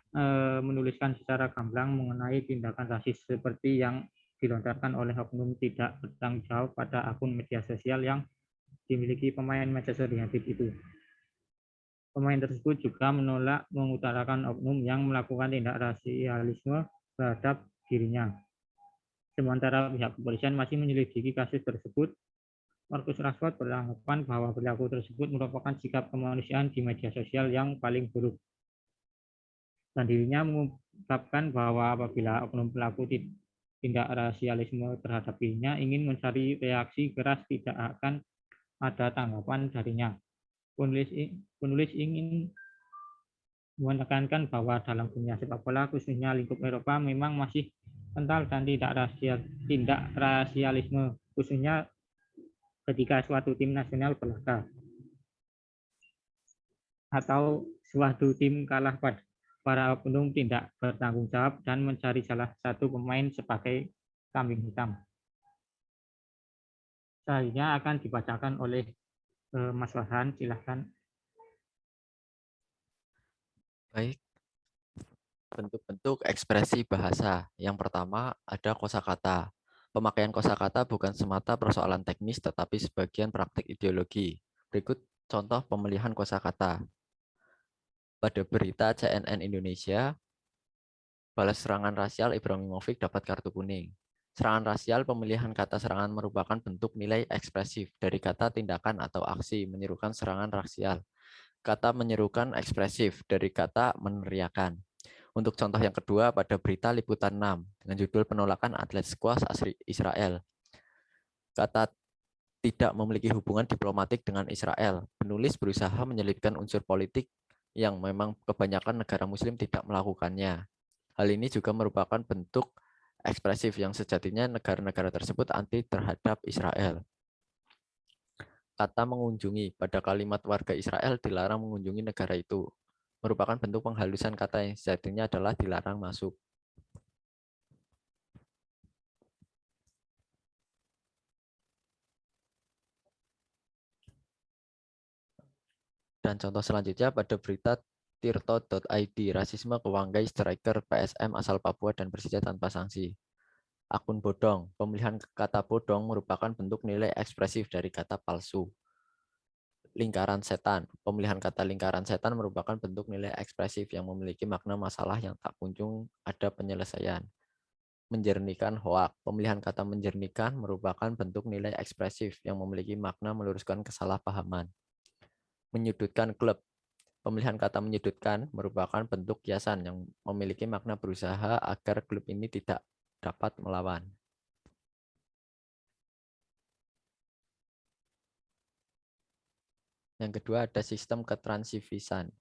menuliskan secara gamblang mengenai tindakan rasis seperti yang dilontarkan oleh oknum tidak bertanggung jawab pada akun media sosial yang dimiliki pemain Manchester United itu. Pemain tersebut juga menolak mengutarakan oknum yang melakukan tindak rasialisme terhadap dirinya. Sementara pihak kepolisian masih menyelidiki kasus tersebut, Marcus Rashford beranggapan bahwa perilaku tersebut merupakan sikap kemanusiaan di media sosial yang paling buruk. Dan dirinya mengungkapkan bahwa apabila oknum pelaku tindak rasialisme terhadap dirinya ingin mencari reaksi keras, tidak akan ada tanggapan darinya. Penulis ingin menekankan bahwa dalam dunia sepak bola, khususnya lingkup Eropa, memang masih kental dan tindak rasialisme, khususnya ketika suatu tim nasional berlaga atau suatu tim kalah pada para oknum tidak bertanggung jawab dan mencari salah satu pemain sebagai kambing hitam. Selanjutnya akan dibacakan oleh Mas Farhan, silahkan. Baik, bentuk-bentuk ekspresi bahasa. Yang pertama ada kosakata. Pemakaian kosakata bukan semata persoalan teknis, tetapi sebagian praktik ideologi. Berikut contoh pemilihan kosakata. Pada berita CNN Indonesia, balas serangan rasial Ibrahimovic dapat kartu kuning. Serangan rasial, pemilihan kata serangan merupakan bentuk nilai ekspresif dari kata tindakan atau aksi menyerukan serangan rasial. Kata menyerukan ekspresif dari kata meneriakan. Untuk contoh yang kedua, pada berita Liputan 6 dengan judul penolakan atlet squash Israel. Kata tidak memiliki hubungan diplomatik dengan Israel. Penulis berusaha menyelipkan unsur politik yang memang kebanyakan negara muslim tidak melakukannya. Hal ini juga merupakan bentuk ekspresif yang sejatinya negara-negara tersebut anti terhadap Israel. Kata mengunjungi, pada kalimat warga Israel dilarang mengunjungi negara itu, merupakan bentuk penghalusan kata yang sejatinya adalah dilarang masuk. Dan contoh selanjutnya pada berita tirto.id, rasisme ke Wanggai striker PSM asal Papua dan Persija tanpa sanksi. Akun bodong, pemilihan kata bodong merupakan bentuk nilai ekspresif dari kata palsu. Lingkaran setan, pemilihan kata lingkaran setan merupakan bentuk nilai ekspresif yang memiliki makna masalah yang tak kunjung ada penyelesaian. Menjernihkan hoak, pemilihan kata menjernihkan merupakan bentuk nilai ekspresif yang memiliki makna meluruskan kesalahpahaman. Menyudutkan klub, pemilihan kata menyudutkan merupakan bentuk kiasan yang memiliki makna berusaha agar klub ini tidak dapat melawan. Yang kedua ada sistem ketransifisan.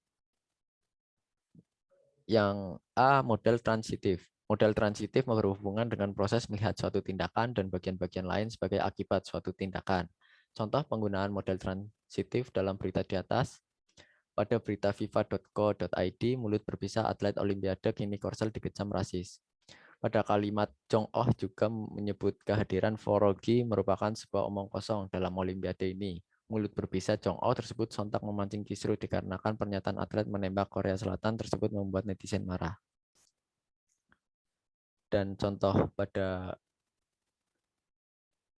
Yang A, model transitif. Model transitif berhubungan dengan proses melihat suatu tindakan dan bagian-bagian lain sebagai akibat suatu tindakan. Contoh penggunaan model transitif dalam berita di atas. Pada berita fifa.co.id, mulut berpisah atlet Olimpiade kini Korsel dikecam rasis. Pada kalimat Jong Oh juga menyebut kehadiran Forogi merupakan sebuah omong kosong dalam Olimpiade ini. Mulut berpisah Jong Oh tersebut sontak memancing kisruh dikarenakan pernyataan atlet menembak Korea Selatan tersebut membuat netizen marah. Dan contoh pada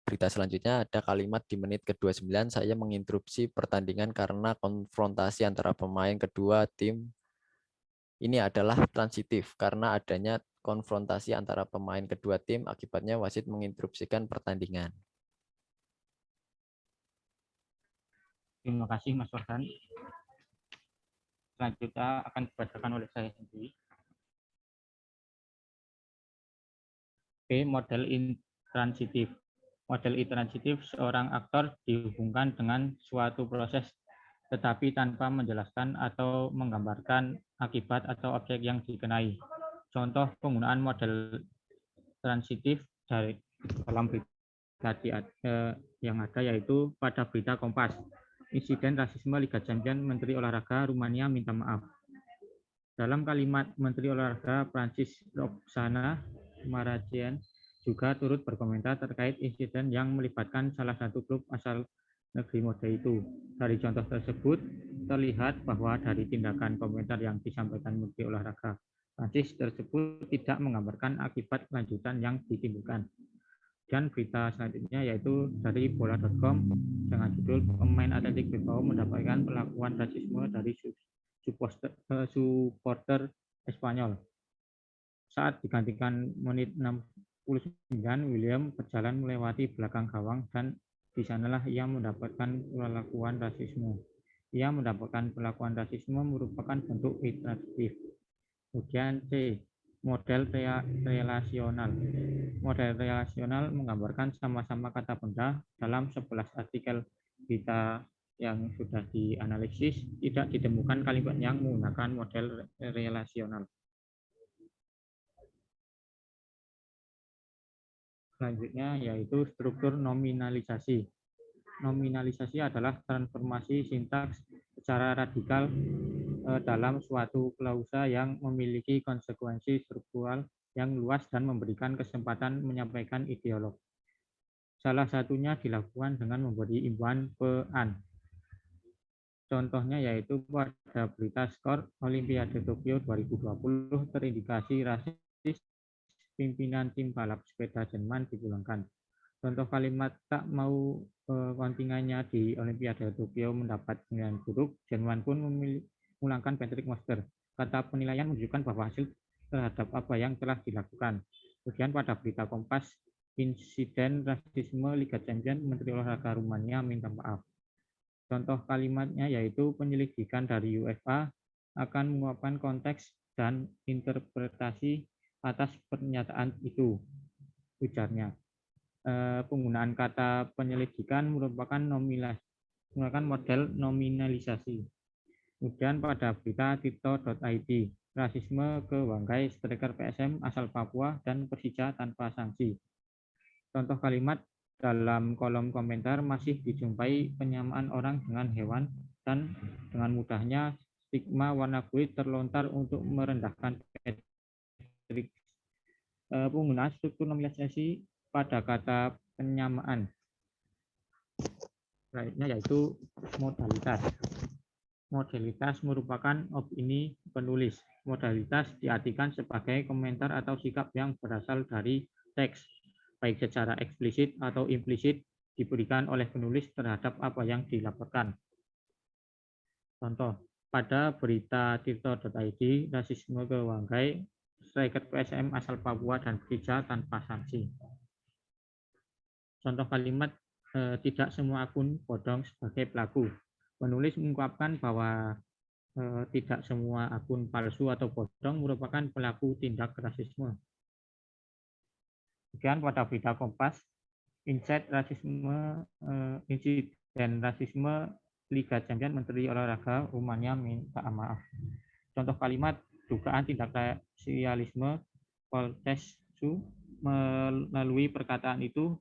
berita selanjutnya ada kalimat di menit ke-29, saya menginterupsi pertandingan karena konfrontasi antara pemain kedua tim. Ini adalah transitif karena adanya konfrontasi antara pemain kedua tim, akibatnya wasit menginterupsikan pertandingan. Terima kasih Mas Farhan. Selanjutnya akan dibacakan oleh saya sendiri. B. Model intransitif. Model intransitif, seorang aktor dihubungkan dengan suatu proses tetapi tanpa menjelaskan atau menggambarkan akibat atau objek yang dikenai. Contoh penggunaan model transitif dari dalam berita yang ada yaitu pada berita Kompas. Insiden rasisme Liga Champions, Menteri Olahraga Rumania minta maaf. Dalam kalimat Menteri Olahraga Prancis Roxana Maracian juga turut berkomentar terkait insiden yang melibatkan salah satu klub asal negeri mode itu. Dari contoh tersebut terlihat bahwa dari tindakan komentar yang disampaikan Menteri Olahraga Prancis tersebut tidak menggambarkan akibat lanjutan yang ditimbulkan. Dan berita selanjutnya yaitu dari bola.com dengan judul pemain Athletic Bilbao mendapatkan perlakuan rasisme dari supporter Espanyol. Saat digantikan menit 69, William berjalan melewati belakang gawang dan di sanalah ia mendapatkan perlakuan rasisme. Ia mendapatkan perlakuan rasisme merupakan bentuk interaktif. Kemudian C. Model relasional. Model relasional menggambarkan sama-sama kata benda dalam 11 artikel berita yang sudah dianalisis, tidak ditemukan kalimat yang menggunakan model relasional. Selanjutnya yaitu struktur nominalisasi. Nominalisasi adalah transformasi sintaks secara radikal dalam suatu klausa yang memiliki konsekuensi struktural yang luas dan memberikan kesempatan menyampaikan ideolog. Salah satunya dilakukan dengan memberi imbuhan pean. Contohnya yaitu pada berita skor Olimpiade Tokyo 2020 terindikasi rasis, pimpinan tim balap sepeda Jerman dipulangkan. Contoh kalimat tak mau kontingannya di Olimpiade Tokyo mendapat penilaian buruk, Jerman pun memulangkan Patrick Moster. Kata penilaian menunjukkan bahwa hasil terhadap apa yang telah dilakukan. Kemudian pada berita Kompas, insiden rasisme Liga Champions, Menteri Olahraga Rumania minta maaf. Contoh kalimatnya yaitu penyelidikan dari UEFA akan menguapkan konteks dan interpretasi atas pernyataan itu, ujarnya. Penggunaan kata penyelidikan merupakan model nominalisasi. Kemudian pada berita tirto.id, rasisme ke bangkai striker PSM asal Papua dan Persija tanpa sanksi. Contoh kalimat dalam kolom komentar masih dijumpai penyamaan orang dengan hewan dan dengan mudahnya stigma warna kulit terlontar untuk merendahkan Patrick. Penggunaan struktur nominalisasi pada kata penyamaan. Selanjutnya yaitu modalitas. Modalitas merupakan opini penulis. Modalitas diartikan sebagai komentar atau sikap yang berasal dari teks, baik secara eksplisit atau implisit diberikan oleh penulis terhadap apa yang dilaporkan. Contoh, pada berita tirto.id, rasisme ke bangkai striker PSM asal Papua dan Persija tanpa sanksi. Contoh kalimat tidak semua akun bodong sebagai pelaku. Penulis mengungkapkan bahwa tidak semua akun palsu atau bodong merupakan pelaku tindak rasisme. Kemudian pada berita Kompas, insiden rasisme Liga Champions, Menteri Olahraga Rumania minta maaf. Contoh kalimat dugaan tindak rasialisme Poltesu melalui perkataan itu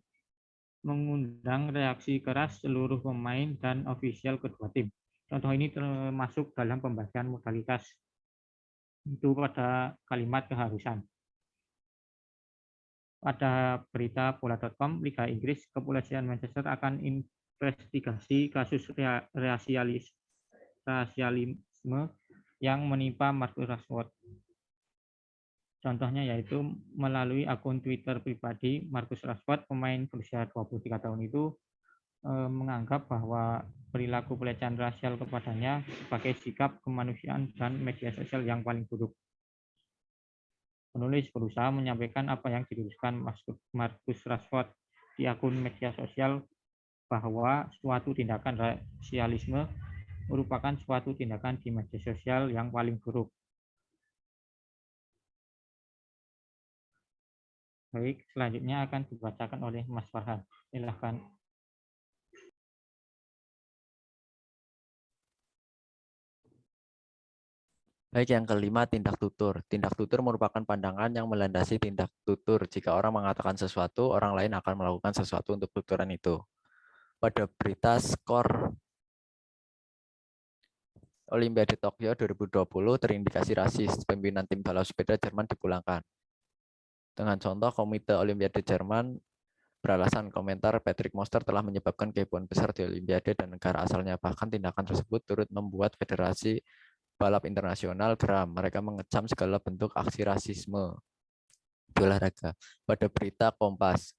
mengundang reaksi keras seluruh pemain dan ofisial kedua tim. Contoh ini termasuk dalam pembagian modalitas. Itu pada kalimat keharusan. Pada berita bola.com, Liga Inggris, kepolisian Manchester akan investigasi kasus rasialisme yang menimpa Marcus Rashford. Contohnya yaitu melalui akun Twitter pribadi, Marcus Rashford, pemain berusia 23 tahun itu menganggap bahwa perilaku pelecehan rasial kepadanya sebagai sikap kemanusiaan dan media sosial yang paling buruk. Penulis berusaha menyampaikan apa yang dituliskan Marcus Rashford di akun media sosial bahwa suatu tindakan rasialisme merupakan suatu tindakan di media sosial yang paling buruk. Baik, selanjutnya akan dibacakan oleh Mas Farhan. Silakan. Baik, yang kelima, tindak tutur. Tindak tutur merupakan pandangan yang melandasi tindak tutur. Jika orang mengatakan sesuatu, orang lain akan melakukan sesuatu untuk tuturan itu. Pada berita skor Olimpiade Tokyo 2020 terindikasi rasis, pimpinan tim balap sepeda Jerman dipulangkan. Dengan contoh, Komite Olimpiade Jerman beralasan komentar Patrick Moster telah menyebabkan kehebohan besar di Olimpiade dan negara asalnya. Bahkan tindakan tersebut turut membuat Federasi Balap Internasional geram. Mereka mengecam segala bentuk aksi rasisme di olahraga. Pada berita Kompas,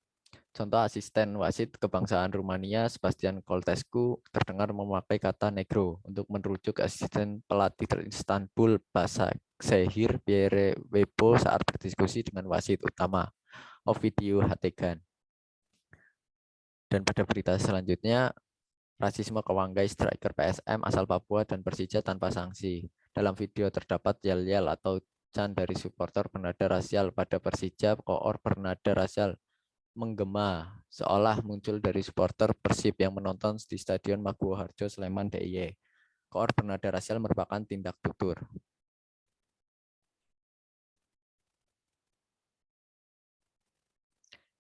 Contoh asisten wasit kebangsaan Rumania Sebastian Coltescu terdengar memakai kata negro untuk merujuk asisten pelatih Istanbul Başakşehir Pierre Webo saat berdiskusi dengan wasit utama Ovidio Hategan. Dan pada berita selanjutnya, rasisme ke Wanggai striker PSM asal Papua dan Persija tanpa sanksi. Dalam video terdapat yel-yel atau can dari supporter bernada rasial pada Persija, koor bernada rasial menggema seolah muncul dari supporter Persib yang menonton di Stadion Maguwo Harjo, Sleman, DIY. Koor bernada rasial merupakan tindak tutur.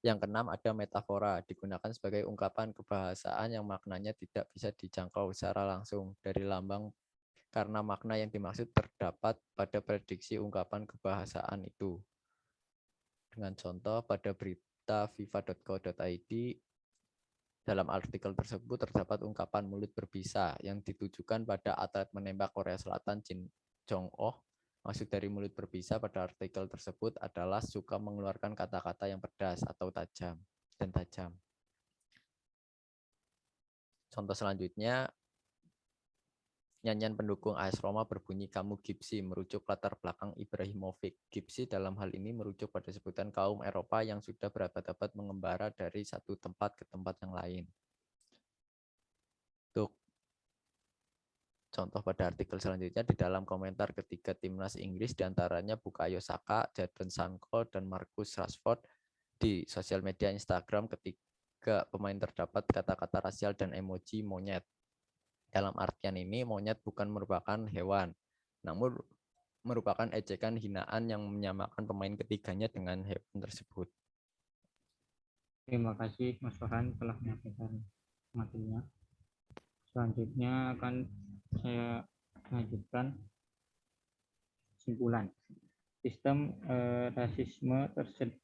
Yang keenam, ada metafora, digunakan sebagai ungkapan kebahasaan yang maknanya tidak bisa dijangkau secara langsung dari lambang karena makna yang dimaksud terdapat pada prediksi ungkapan kebahasaan itu. Dengan contoh, pada berita fifa.co.id, dalam artikel tersebut terdapat ungkapan mulut berbisa yang ditujukan pada atlet menembak Korea Selatan Jin Jong-oh. Maksud dari mulut berbisa pada artikel tersebut adalah suka mengeluarkan kata-kata yang pedas atau tajam dan tajam. Contoh selanjutnya, nyanyian pendukung AS Roma berbunyi kamu Gipsy, merujuk latar belakang Ibrahimovic. Gipsy dalam hal ini merujuk pada sebutan kaum Eropa yang sudah berabad-abad mengembara dari satu tempat ke tempat yang lain. Untuk contoh pada artikel selanjutnya, di dalam komentar ketiga timnas Inggris diantaranya Bukayo Saka, Jadon Sancho, dan Marcus Rashford di sosial media Instagram, ketiga pemain terdapat kata-kata rasial dan emoji monyet. Dalam artian ini, monyet bukan merupakan hewan, namun merupakan ejekan hinaan yang menyamakan pemain ketiganya dengan hewan tersebut. Terima kasih Mas Farhan telah menyampaikan materinya. Selanjutnya akan saya lanjutkan kesimpulan. Sistem rasisme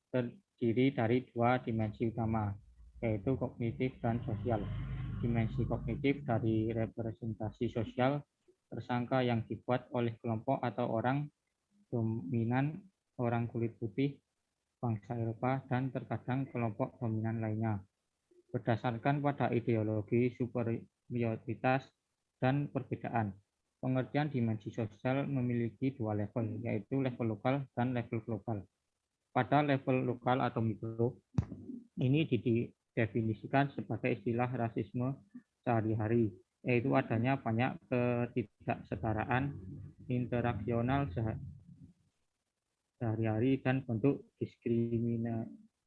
terdiri dari dua dimensi utama, yaitu kognitif dan sosial. Dimensi kognitif dari representasi sosial, tersangka yang dibuat oleh kelompok atau orang dominan orang kulit putih, bangsa Eropa, dan terkadang kelompok dominan lainnya. Berdasarkan pada ideologi superioritas dan perbedaan. Pengertian dimensi sosial memiliki dua level, yaitu level lokal dan level global. Pada level lokal atau mikro, ini didefinisikan sebagai istilah rasisme sehari-hari, yaitu adanya banyak ketidaksetaraan interaksional sehari-hari dan bentuk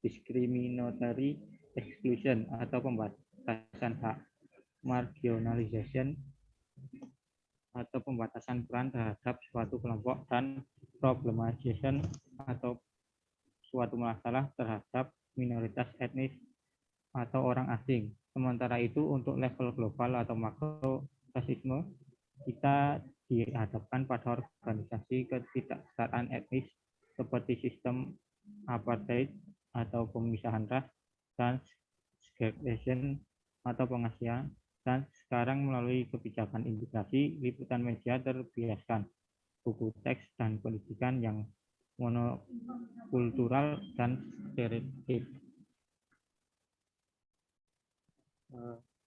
discriminatory exclusion atau pembatasan hak, marginalization atau pembatasan peran terhadap suatu kelompok, dan problematization atau suatu masalah terhadap minoritas etnis atau orang asing. Sementara itu untuk level global atau makro rasisme, kita dihadapkan pada organisasi ketidaksetaraan etnis seperti sistem apartheid atau pemisahan ras, dan segregation atau pengasihan, dan sekarang melalui kebijakan imigrasi, liputan media terbiaskan, buku teks dan pendidikan yang monokultural dan stereotip.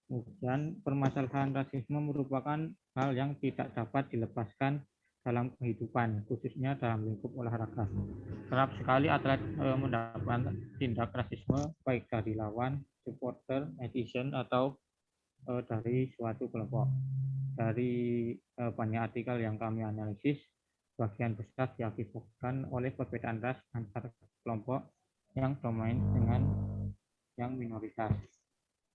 Kemudian permasalahan rasisme merupakan hal yang tidak dapat dilepaskan dalam kehidupan, khususnya dalam lingkup olahraga. Kerap sekali atlet mendapat tindak rasisme baik dari lawan, supporter, netizen, atau dari suatu kelompok. Dari banyak artikel yang kami analisis, bagian besar diakibatkan oleh perbedaan ras antar kelompok yang domain dengan yang minoritas.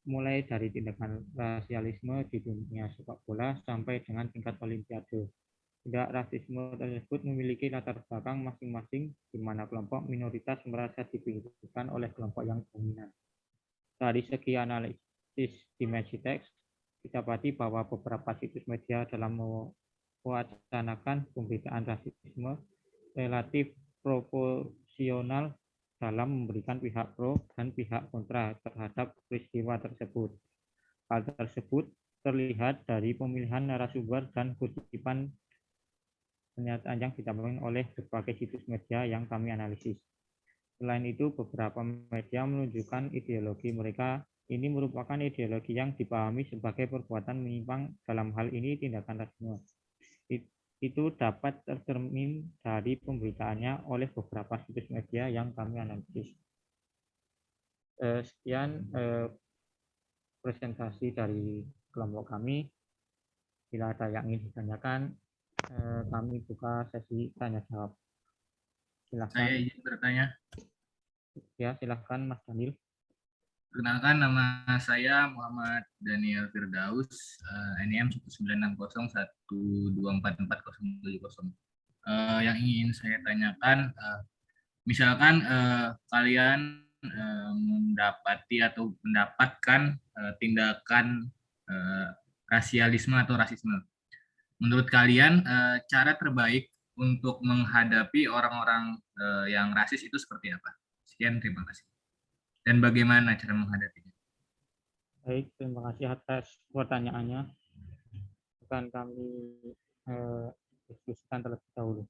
Mulai dari tindakan rasialisme di dunia sepak bola sampai dengan tingkat olimpiade. Tindak rasisme tersebut memiliki latar belakang masing-masing, di mana kelompok minoritas merasa dipinggirkan oleh kelompok yang dominan. Dari segi analisis dimensi teks, didapati bahwa beberapa situs media dalam mewacanakan pemberitaan rasisme relatif proporsional dalam memberikan pihak pro dan pihak kontra terhadap peristiwa tersebut. Hal tersebut terlihat dari pemilihan narasumber dan kutipan pernyataan yang disampaikan oleh berbagai situs media yang kami analisis. Selain itu, beberapa media menunjukkan ideologi mereka. Ini merupakan ideologi yang dipahami sebagai perbuatan menyimpang, dalam hal ini tindakan rasisme. Itu dapat tercermin dari pemberitaannya oleh beberapa situs media yang kami analisis. Sekian presentasi dari kelompok kami. Bila ada yang ingin ditanyakan, kami buka sesi tanya jawab. Saya Silahkan. izin bertanya. Ya, silahkan Mas Daniel. Perkenalkan, nama saya Muhammad Daniel Firdaus, NIM 19601244470. Yang ingin saya tanyakan, misalkan kalian mendapati atau mendapatkan tindakan rasialisme atau rasisme. Menurut kalian, cara terbaik untuk menghadapi orang-orang yang rasis itu seperti apa? Sekian, terima kasih. Dan bagaimana cara menghadapinya? Baik, terima kasih atas pertanyaannya. Akan kami diskusikan terlebih dahulu.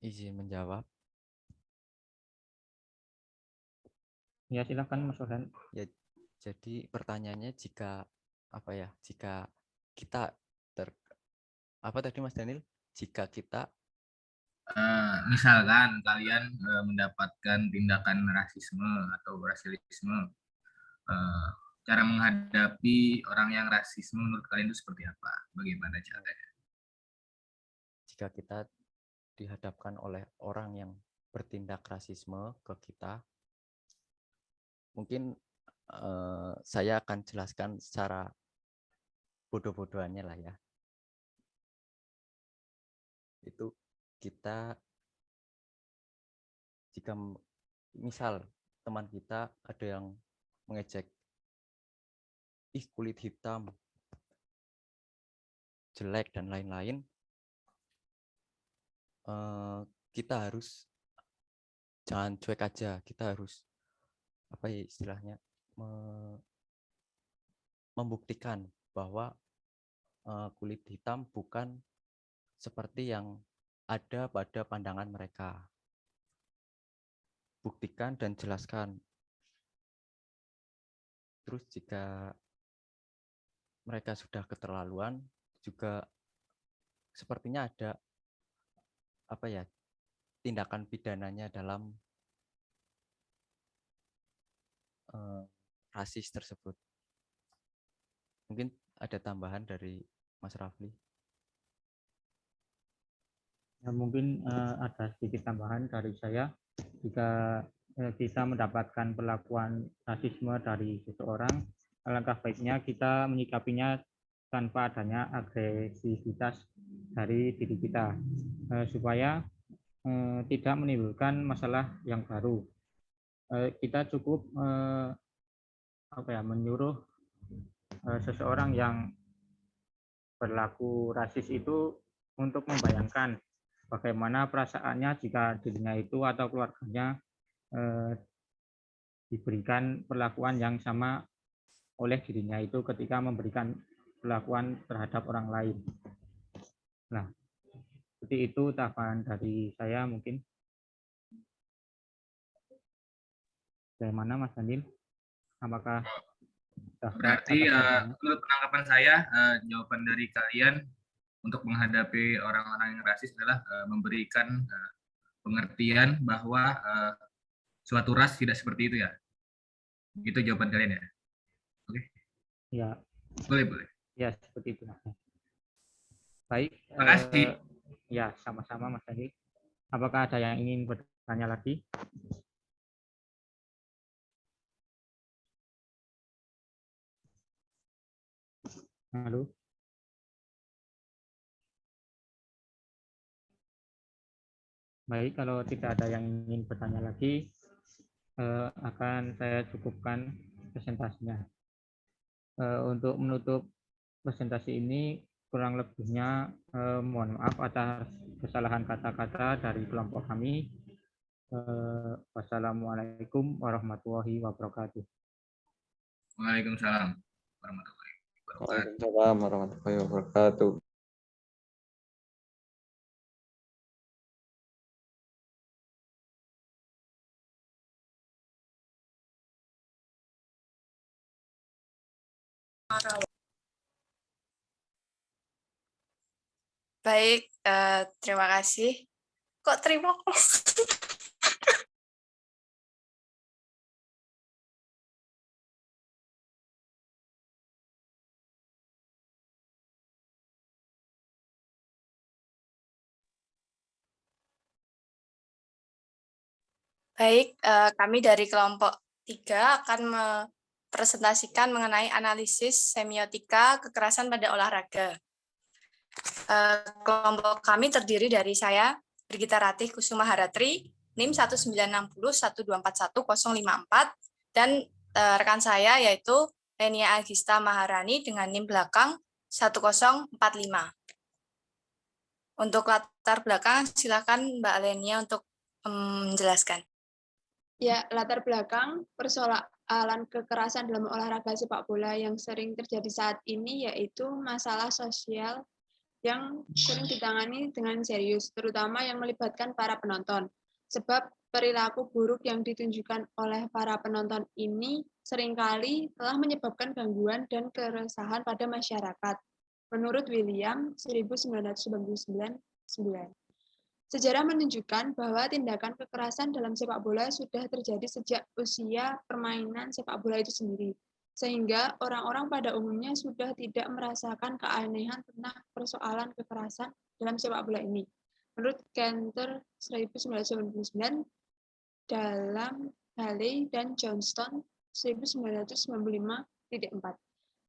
Izin menjawab. Ya, silakan Mas Orhan. Ya, jadi pertanyaannya jika jika kita apa tadi Mas Daniel? Jika kita Misalkan kalian mendapatkan tindakan rasisme atau rasialisme, cara menghadapi orang yang rasisme menurut kalian itu seperti apa? Bagaimana caranya? jika kita dihadapkan oleh orang yang bertindak rasisme ke kita, mungkin saya akan jelaskan secara bodoh-bodohannya lah ya. Itu kita jika misal teman kita ada yang mengejek, ih kulit hitam, jelek dan lain-lain, kita harus jangan cuek aja, kita harus apa ya istilahnya membuktikan bahwa kulit hitam bukan seperti yang ada pada pandangan mereka. Buktikan dan jelaskan. Terus jika mereka sudah keterlaluan, juga sepertinya ada tindakan pidananya dalam rasis tersebut. Mungkin ada tambahan dari Mas Rafli. Ya, mungkin ada sedikit tambahan dari saya. Jika kita mendapatkan perlakuan rasisme dari seseorang, alangkah baiknya kita menyikapinya tanpa adanya agresivitas dari diri kita, supaya tidak menimbulkan masalah yang baru. Kita cukup menyuruh seseorang yang berlaku rasis itu untuk membayangkan bagaimana perasaannya jika dirinya itu atau keluarganya diberikan perlakuan yang sama oleh dirinya itu ketika memberikan perlakuan terhadap orang lain. Nah, seperti itu tahapan dari saya mungkin. Bagaimana Mas Daniel? Apakah berarti menurut penangkapan saya, jawaban dari kalian untuk menghadapi orang-orang yang rasis adalah memberikan pengertian bahwa suatu ras tidak seperti itu ya. Itu jawaban kalian ya. Oke. Ya. Boleh. Ya, seperti itu. Baik. Terima kasih. Ya, sama-sama Mas Daniel. Apakah ada yang ingin bertanya lagi? Halo. Baik, kalau tidak ada yang ingin bertanya lagi, akan saya cukupkan presentasinya. Untuk menutup presentasi ini, kurang lebihnya mohon maaf atas kesalahan kata-kata dari kelompok kami. Wassalamualaikum warahmatullahi wabarakatuh. Waalaikumsalam warahmatullahi wabarakatuh. Waalaikumsalam warahmatullahi wabarakatuh. Baik, terima kasih. Kok terima? Baik, kami dari kelompok 3 akan mempresentasikan mengenai analisis semiotika kekerasan pada olahraga. Kelompok kami terdiri dari saya, Brigita Ratih Kusuma Haratri, NIM 19012411054, dan rekan saya yaitu Lenia Agista Maharani dengan NIM belakang 1045. Untuk latar belakang, silakan Mbak Lenia untuk menjelaskan. Ya, latar belakang persoalan kekerasan dalam olahraga sepak bola yang sering terjadi saat ini yaitu masalah sosial yang sering ditangani dengan serius, terutama yang melibatkan para penonton. Sebab perilaku buruk yang ditunjukkan oleh para penonton ini seringkali telah menyebabkan gangguan dan keresahan pada masyarakat. Menurut William, 1999. Sejarah menunjukkan bahwa tindakan kekerasan dalam sepak bola sudah terjadi sejak usia permainan sepak bola itu sendiri, sehingga orang-orang pada umumnya sudah tidak merasakan keanehan tentang persoalan kekerasan dalam sepak bola ini. Menurut Cantor 1999, dalam Haley dan Johnston 1995.4.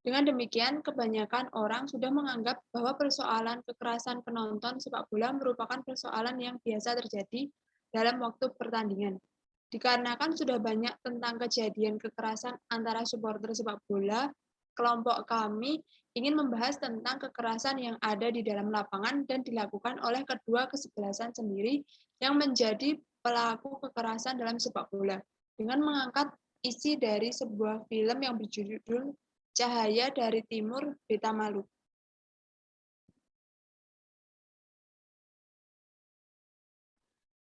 Dengan demikian, kebanyakan orang sudah menganggap bahwa persoalan kekerasan penonton sepak bola merupakan persoalan yang biasa terjadi dalam waktu pertandingan. Dikarenakan sudah banyak tentang kejadian kekerasan antara supporter sepak bola, kelompok kami ingin membahas tentang kekerasan yang ada di dalam lapangan dan dilakukan oleh kedua kesebelasan sendiri yang menjadi pelaku kekerasan dalam sepak bola, dengan mengangkat isi dari sebuah film yang berjudul Cahaya dari Timur, Beta Maluku.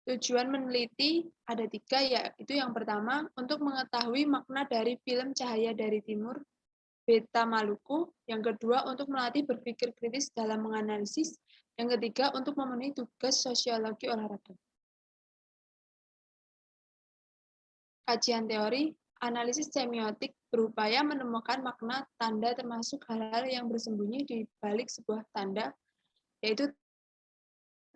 Tujuan meneliti ada 3, yaitu yang pertama, untuk mengetahui makna dari film Cahaya dari Timur, Beta Maluku. Yang kedua, untuk melatih berpikir kritis dalam menganalisis. Yang ketiga, untuk memenuhi tugas sosiologi olahraga. Kajian teori, analisis semiotik berupaya menemukan makna tanda termasuk hal-hal yang bersembunyi di balik sebuah tanda, yaitu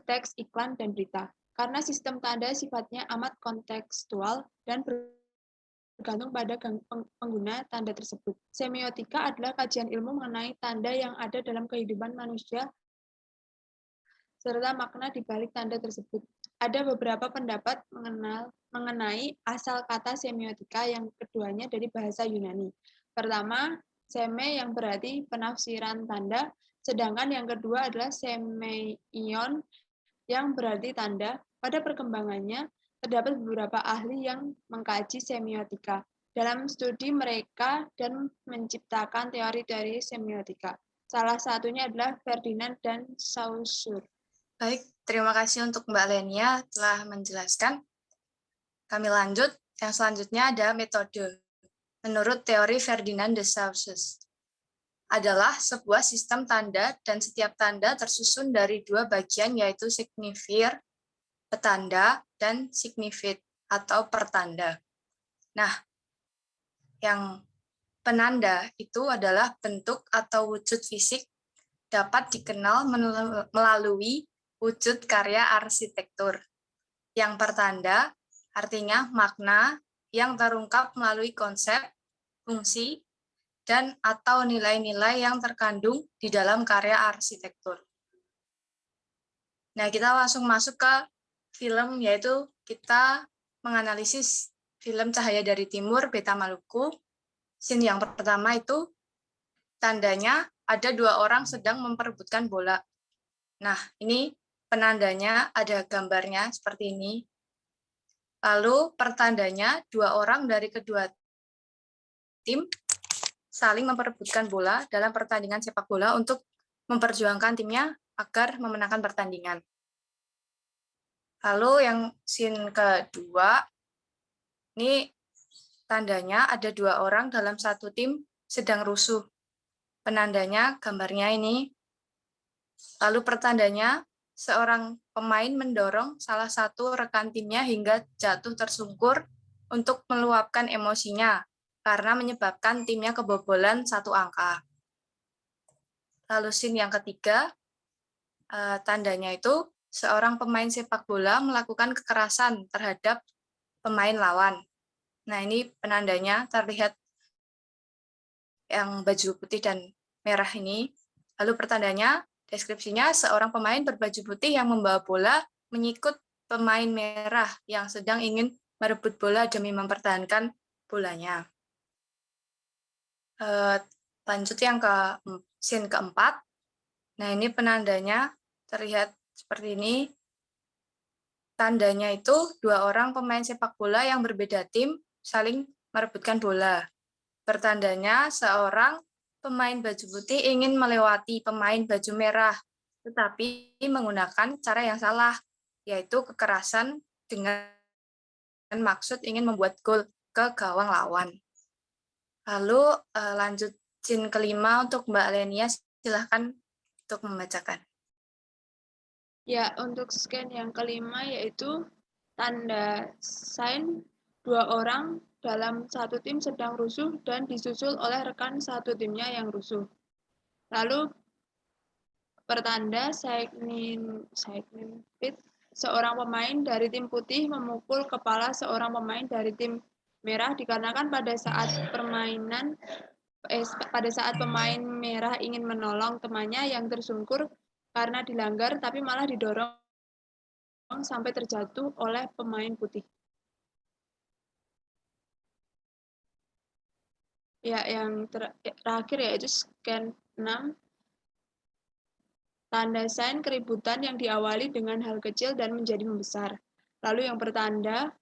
teks, iklan, dan berita. Karena sistem tanda sifatnya amat kontekstual dan bergantung pada pengguna tanda tersebut. Semiotika adalah kajian ilmu mengenai tanda yang ada dalam kehidupan manusia serta makna di balik tanda tersebut. Ada beberapa pendapat mengenai asal kata semiotika, yang keduanya dari bahasa Yunani. Pertama, seme yang berarti penafsiran tanda, sedangkan yang kedua adalah semeion yang berarti tanda. Pada perkembangannya, terdapat beberapa ahli yang mengkaji semiotika dalam studi mereka dan menciptakan teori-teori semiotika. Salah satunya adalah Ferdinand dan Saussure. Baik, terima kasih untuk Mbak Lenia telah menjelaskan. Kami lanjut, yang selanjutnya ada metode. Menurut teori Ferdinand de Saussure, adalah sebuah sistem tanda dan setiap tanda tersusun dari 2 bagian, yaitu signifier, petanda, dan signifit atau pertanda. Nah, yang penanda itu adalah bentuk atau wujud fisik dapat dikenal melalui wujud karya arsitektur. Yang pertanda artinya makna yang terungkap melalui konsep, fungsi, dan atau nilai-nilai yang terkandung di dalam karya arsitektur. Nah, kita langsung masuk ke film, yaitu kita menganalisis film Cahaya dari Timur, Beta Maluku. Scene yang pertama itu tandanya ada 2 orang sedang memperebutkan bola. Nah, ini penandanya ada gambarnya seperti ini. Lalu pertandanya 2 orang dari kedua tim saling memperebutkan bola dalam pertandingan sepak bola untuk memperjuangkan timnya agar memenangkan pertandingan. Lalu yang scene kedua, ini tandanya ada 2 orang dalam satu tim sedang rusuh. penandanya gambarnya ini. Lalu pertandanya, seorang pemain mendorong salah satu rekan timnya hingga jatuh tersungkur untuk meluapkan emosinya karena menyebabkan timnya kebobolan 1 angka. Lalu scene yang ketiga, tandanya itu seorang pemain sepak bola melakukan kekerasan terhadap pemain lawan. Nah, ini penandanya terlihat yang baju putih dan merah ini. Lalu pertandanya, deskripsinya seorang pemain berbaju putih yang membawa bola menyikut pemain merah yang sedang ingin merebut bola demi mempertahankan bolanya. Lanjut yang ke scene keempat. Nah, ini penandanya terlihat seperti ini. Tandanya itu 2 orang pemain sepak bola yang berbeda tim saling merebutkan bola. Pertandanya seorang pemain baju putih ingin melewati pemain baju merah, tetapi menggunakan cara yang salah, yaitu kekerasan dengan maksud ingin membuat gol ke gawang lawan. Lalu lanjut scene kelima untuk Mbak Lenia, silahkan untuk membacakan. Ya, untuk scan yang kelima yaitu tanda sign 2 orang dalam satu tim sedang rusuh dan disusul oleh rekan satu timnya yang rusuh. Lalu pertanda signing pit, seorang pemain dari tim putih memukul kepala seorang pemain dari tim merah dikarenakan pada saat pemain merah ingin menolong temannya yang tersungkur karena dilanggar tapi malah didorong sampai terjatuh oleh pemain putih. Ya, yang terakhir yaitu scan 6. Tanda sign keributan yang diawali dengan hal kecil dan menjadi membesar. Lalu yang pertanda,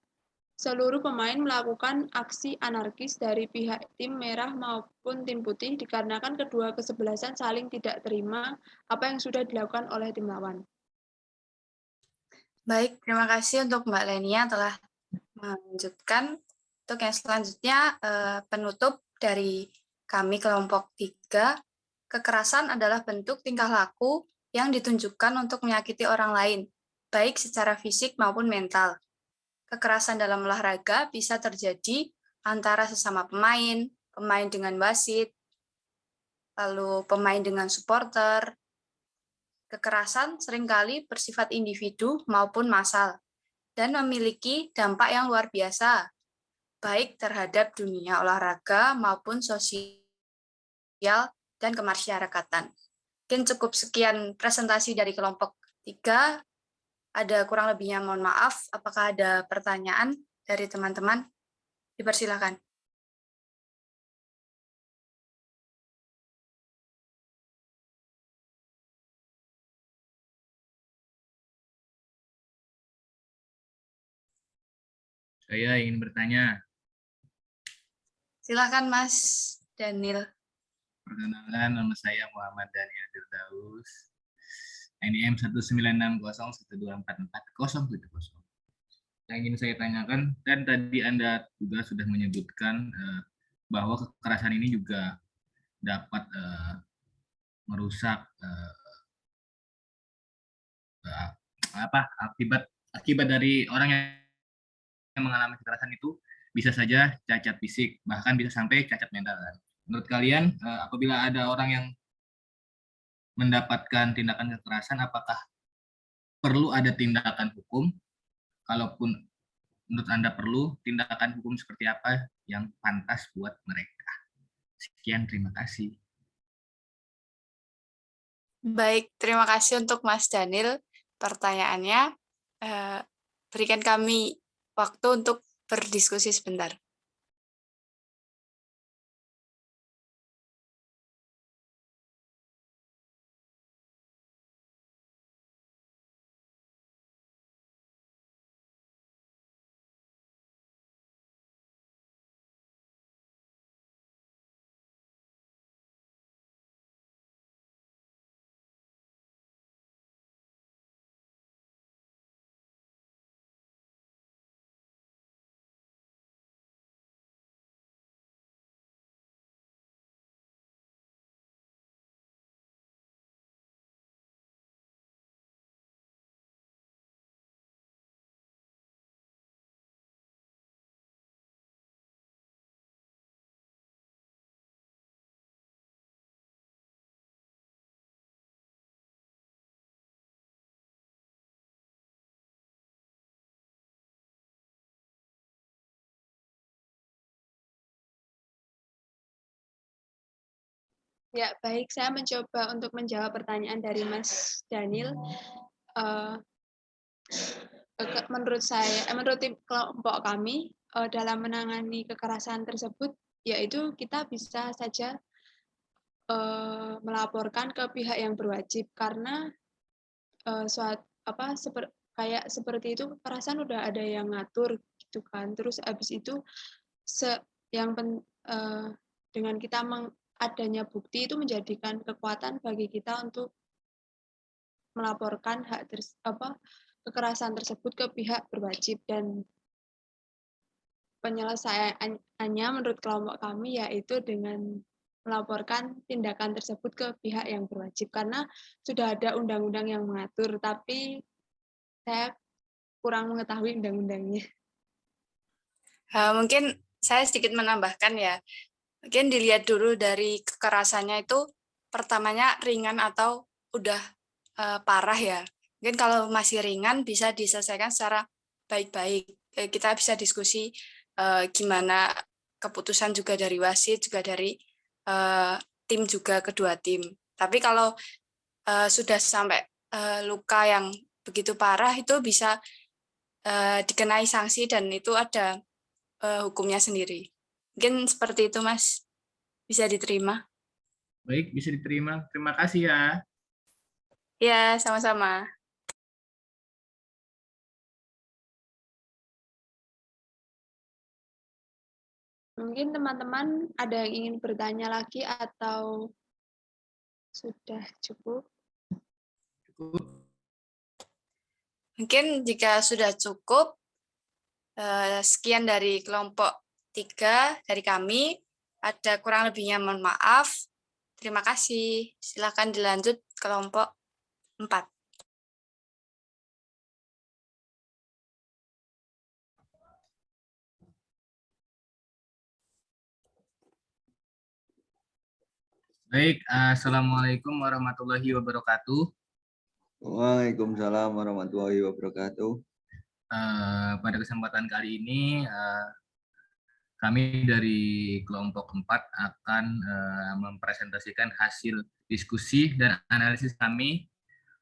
seluruh pemain melakukan aksi anarkis dari pihak tim merah maupun tim putih dikarenakan kedua kesebelasan saling tidak terima apa yang sudah dilakukan oleh tim lawan. Baik, terima kasih untuk Mbak Lenia telah melanjutkan. Untuk yang selanjutnya, penutup dari kami kelompok 3, kekerasan adalah bentuk tingkah laku yang ditunjukkan untuk menyakiti orang lain, baik secara fisik maupun mental. Kekerasan dalam olahraga bisa terjadi antara sesama pemain, pemain dengan wasit, lalu pemain dengan supporter. Kekerasan seringkali bersifat individu maupun massal dan memiliki dampak yang luar biasa, baik terhadap dunia olahraga maupun sosial dan kemasyarakatan. Mungkin cukup sekian presentasi dari kelompok 3. Ada kurang lebihnya mohon maaf. Apakah ada pertanyaan dari teman-teman? Dipersilakan. Saya ingin bertanya. Silakan Mas Daniel. Perkenalkan, nama saya Muhammad Daniel Firdaus. NIM 19601244070. Yang ingin saya tanyakan, dan tadi Anda juga sudah menyebutkan bahwa kekerasan ini juga dapat merusak akibat dari orang yang mengalami kekerasan itu bisa saja cacat fisik, bahkan bisa sampai cacat mental. Menurut kalian, apabila ada orang yang mendapatkan tindakan kekerasan, apakah perlu ada tindakan hukum? Kalaupun menurut Anda perlu, tindakan hukum seperti apa yang pantas buat mereka? Sekian, terima kasih. Baik, terima kasih untuk Mas Daniel pertanyaannya. Berikan kami waktu untuk berdiskusi sebentar. Ya, baik. Saya mencoba untuk menjawab pertanyaan dari Mas Daniel. Menurut tim kelompok kami, dalam menangani kekerasan tersebut, yaitu kita bisa saja melaporkan ke pihak yang berwajib, karena kayak seperti itu kekerasan udah ada yang ngatur gitu kan. Terus habis itu dengan kita adanya bukti itu menjadikan kekuatan bagi kita untuk melaporkan kekerasan tersebut ke pihak berwajib, dan penyelesaiannya menurut kelompok kami yaitu dengan melaporkan tindakan tersebut ke pihak yang berwajib, karena sudah ada undang-undang yang mengatur, tapi saya kurang mengetahui undang-undangnya. Mungkin saya sedikit menambahkan ya. Mungkin dilihat dulu dari kekerasannya itu pertamanya ringan atau udah parah ya. Mungkin kalau masih ringan bisa diselesaikan secara baik-baik. Kita bisa diskusi gimana keputusan juga dari wasit, juga dari tim juga kedua tim. Tapi kalau sudah sampai luka yang begitu parah itu bisa dikenai sanksi dan itu ada hukumnya sendiri. Mungkin seperti itu, Mas. Bisa diterima. Baik, bisa diterima. Terima kasih ya. Ya, sama-sama. Mungkin teman-teman ada yang ingin bertanya lagi atau sudah cukup? Mungkin jika sudah cukup, sekian dari kelompok 3 dari kami. Ada kurang lebihnya mohon maaf. Terima kasih. Silakan dilanjut kelompok 4. Baik, Assalamualaikum warahmatullahi wabarakatuh. Waalaikumsalam warahmatullahi wabarakatuh. Pada kesempatan kali ini, kami dari kelompok 4 akan mempresentasikan hasil diskusi dan analisis kami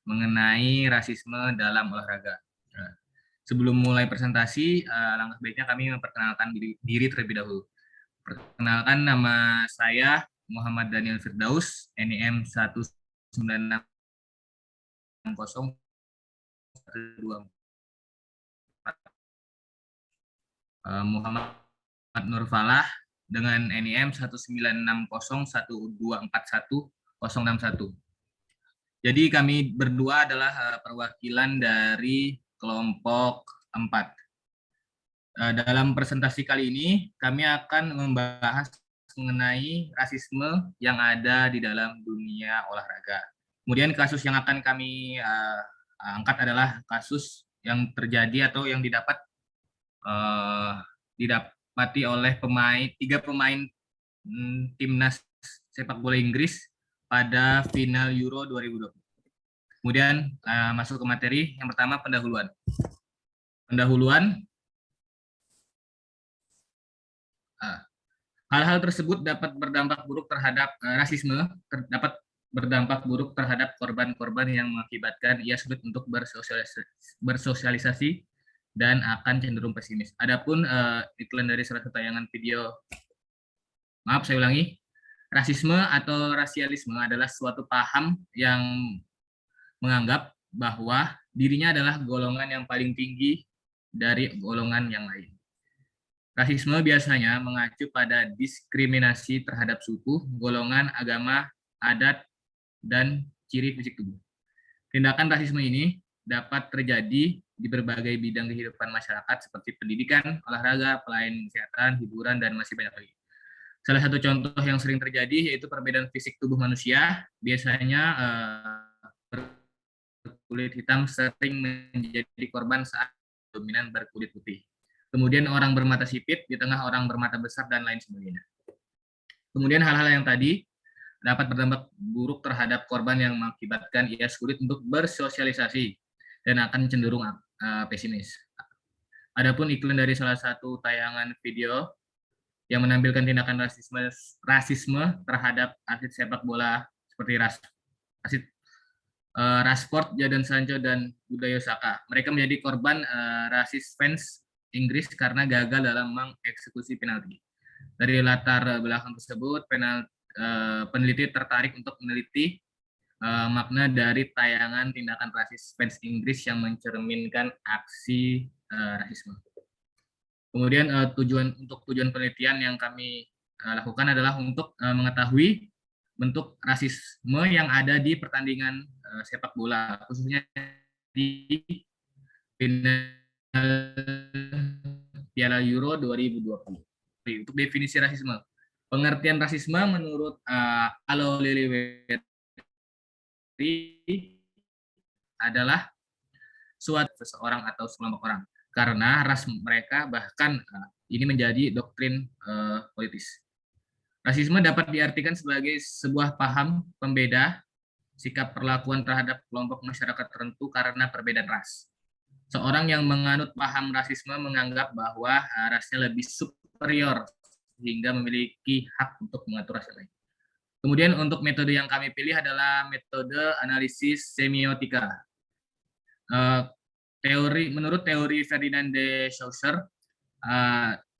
mengenai rasisme dalam olahraga. Sebelum mulai presentasi, langkah baiknya kami memperkenalkan diri terlebih dahulu. Perkenalkan, nama saya Muhammad Daniel Firdaus, NIM 1960124. Muhammad Nur Falah dengan NIM 19601241061. Jadi kami berdua adalah perwakilan dari kelompok 4. Dalam presentasi kali ini kami akan membahas mengenai rasisme yang ada di dalam dunia olahraga. Kemudian kasus yang akan kami angkat adalah kasus yang terjadi atau yang didapati oleh 3 pemain timnas sepak bola Inggris pada final Euro 2020. Kemudian masuk ke materi. Yang pertama, pendahuluan. Hal-hal tersebut dapat berdampak buruk terhadap rasisme, dapat berdampak buruk terhadap korban-korban yang mengakibatkan ia sulit untuk bersosialisasi dan akan cenderung pesimis. Adapun iklan dari salah satu tayangan video, maaf saya ulangi, rasisme atau rasialisme adalah suatu paham yang menganggap bahwa dirinya adalah golongan yang paling tinggi dari golongan yang lain. Rasisme biasanya mengacu pada diskriminasi terhadap suku, golongan, agama, adat, dan ciri fisik tubuh. Tindakan rasisme ini dapat terjadi di berbagai bidang kehidupan masyarakat seperti pendidikan, olahraga, pelayanan kesehatan, hiburan, dan masih banyak lagi. Salah satu contoh yang sering terjadi yaitu perbedaan fisik tubuh manusia. Biasanya berkulit hitam sering menjadi korban saat dominan berkulit putih. Kemudian orang bermata sipit di tengah orang bermata besar dan lain sebagainya. Kemudian hal-hal yang tadi dapat berdampak buruk terhadap korban yang mengakibatkan ia sulit untuk bersosialisasi dan akan cenderung pesimis. Adapun iklan dari salah satu tayangan video yang menampilkan tindakan rasisme terhadap atlet sepak bola seperti Rashford, Jadon Sancho, dan Bukayo Saka. Mereka menjadi korban rasis fans Inggris karena gagal dalam mengeksekusi penalti. Dari latar belakang tersebut, peneliti tertarik untuk meneliti makna dari tayangan tindakan rasis fans Inggris yang mencerminkan aksi rasisme. Kemudian tujuan penelitian yang kami lakukan adalah untuk mengetahui bentuk rasisme yang ada di pertandingan sepak bola, khususnya di final Piala Euro 2020. Untuk definisi rasisme, pengertian rasisme menurut Alo Liliweri adalah suatu seseorang atau sekelompok orang karena ras mereka, bahkan ini menjadi doktrin politis. Rasisme dapat diartikan sebagai sebuah paham pembeda sikap perlakuan terhadap kelompok masyarakat tertentu karena perbedaan ras. Seorang yang menganut paham rasisme menganggap bahwa rasnya lebih superior sehingga memiliki hak untuk mengatur ras lain. Kemudian untuk metode yang kami pilih adalah metode analisis semiotika. Menurut teori Ferdinand de Saussure,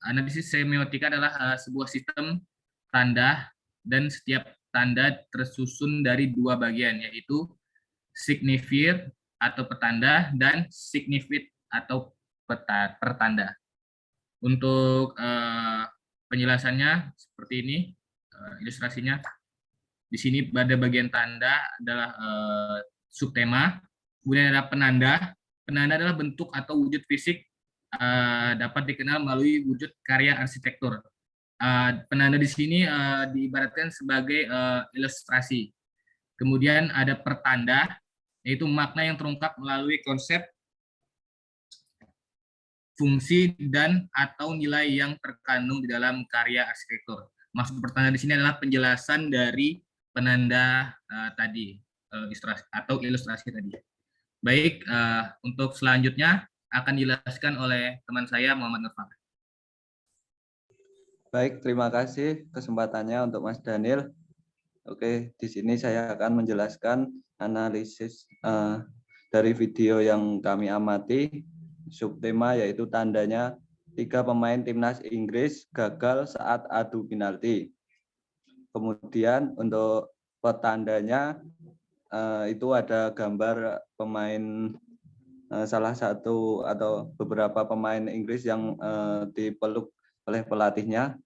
analisis semiotika adalah sebuah sistem tanda dan setiap tanda tersusun dari dua bagian, yaitu signifier atau petanda dan signifit atau pertanda. Untuk penjelasannya seperti ini, ilustrasinya. Di sini pada bagian tanda adalah subtema, kemudian ada penanda. Penanda adalah bentuk atau wujud fisik dapat dikenal melalui wujud karya arsitektur. Penanda di sini diibaratkan sebagai ilustrasi. Kemudian ada pertanda, yaitu makna yang terungkap melalui konsep, fungsi, dan atau nilai yang terkandung di dalam karya arsitektur. Maksud pertanda di sini adalah penjelasan dari penanda tadi, ilustrasi tadi. Baik, untuk selanjutnya akan dijelaskan oleh teman saya Muhammad Nurfan. Baik, terima kasih kesempatannya untuk Mas Daniel. Oke, di sini saya akan menjelaskan analisis dari video yang kami amati. Subtema yaitu tandanya 3 pemain timnas Inggris gagal saat adu penalti. Kemudian untuk petandanya itu ada gambar pemain salah satu atau beberapa pemain Inggris yang dipeluk oleh pelatihnya.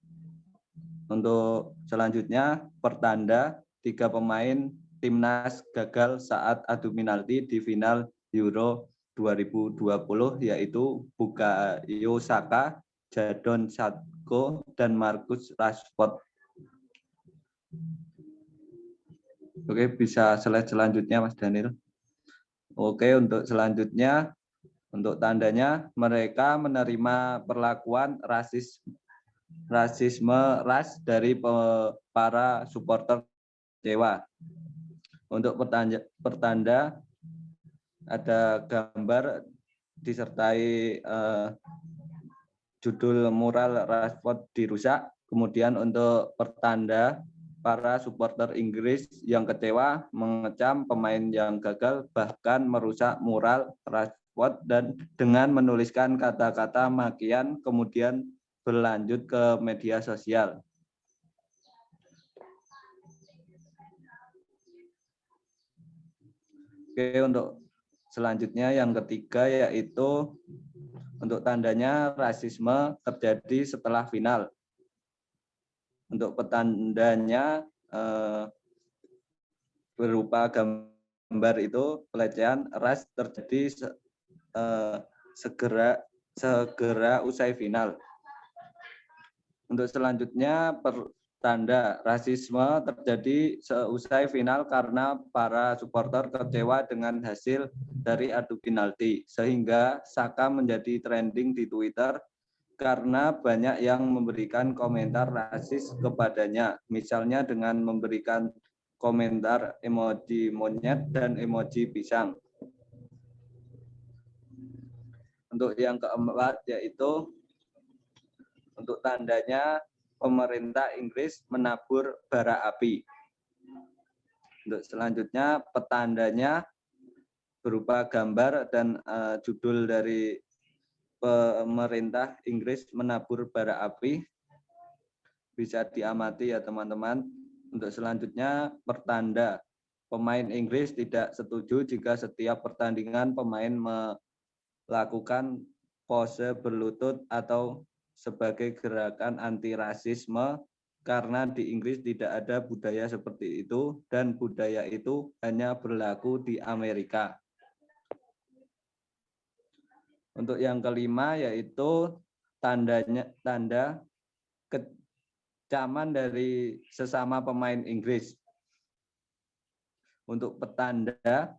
Untuk selanjutnya pertanda 3 pemain timnas gagal saat adu penalti di final Euro 2020 yaitu Bukayo Saka, Jadon Sancho, dan Marcus Rashford. Oke, bisa slide selanjutnya Mas Daniel. Oke, untuk selanjutnya, untuk tandanya mereka menerima perlakuan rasisme ras dari para supporter kecewa. Untuk pertanda ada gambar disertai judul mural Rashford dirusak. Kemudian untuk pertanda para supporter Inggris yang kecewa mengecam pemain yang gagal, bahkan merusak mural Rashford dan dengan menuliskan kata-kata makian, kemudian berlanjut ke media sosial. Oke, untuk selanjutnya yang ketiga yaitu untuk tandanya rasisme terjadi setelah final. Untuk petandanya berupa gambar itu pelecehan ras terjadi segera usai final. Untuk selanjutnya pertanda rasisme terjadi seusai final karena para supporter kecewa dengan hasil dari adu penalti sehingga Saka menjadi trending di Twitter karena banyak yang memberikan komentar rasis kepadanya, misalnya dengan memberikan komentar emoji monyet dan emoji pisang. Untuk yang keempat yaitu untuk tandanya pemerintah Inggris menabur bara api. Untuk selanjutnya petandanya berupa gambar dan judul dari pemerintah Inggris menabur bara api. Bisa diamati ya teman-teman. Untuk selanjutnya pertanda. Pemain Inggris tidak setuju jika setiap pertandingan pemain melakukan pose berlutut atau sebagai gerakan anti rasisme karena di Inggris tidak ada budaya seperti itu dan budaya itu hanya berlaku di Amerika. Untuk yang kelima yaitu tanda kecaman dari sesama pemain Inggris. Untuk petanda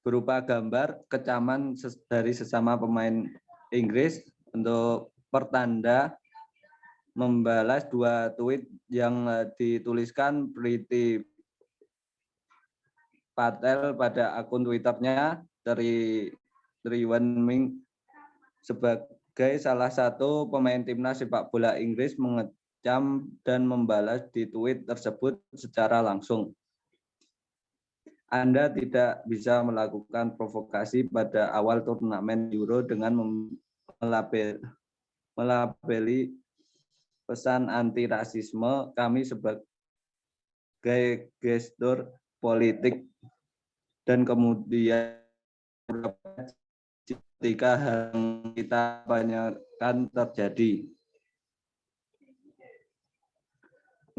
berupa gambar kecaman dari sesama pemain Inggris. Untuk pertanda membalas 2 tweet yang dituliskan Priti Patel pada akun Twitternya dari Triwenming sebagai salah satu pemain timnas sepak bola Inggris mengecam dan membalas di tweet tersebut secara langsung. Anda tidak bisa melakukan provokasi pada awal turnamen Euro dengan melabeli pesan anti rasisme kami sebagai gestur politik dan kemudian ketika hal yang kita tanyakan terjadi.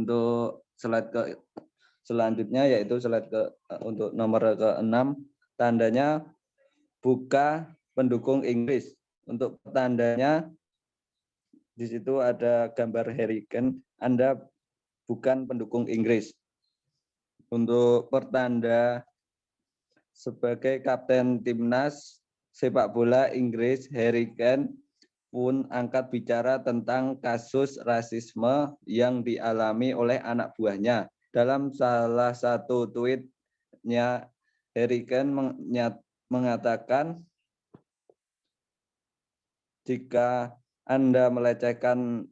Untuk slide selanjutnya yaitu slide untuk nomor ke-6, tandanya buka pendukung Inggris. Untuk tandanya di situ ada gambar Harry Kane, Anda bukan pendukung Inggris. Untuk pertanda sebagai kapten timnas sepak bola Inggris, Harry Kane pun angkat bicara tentang kasus rasisme yang dialami oleh anak buahnya. Dalam salah satu tweetnya, Harry Kane mengatakan, jika Anda melecehkan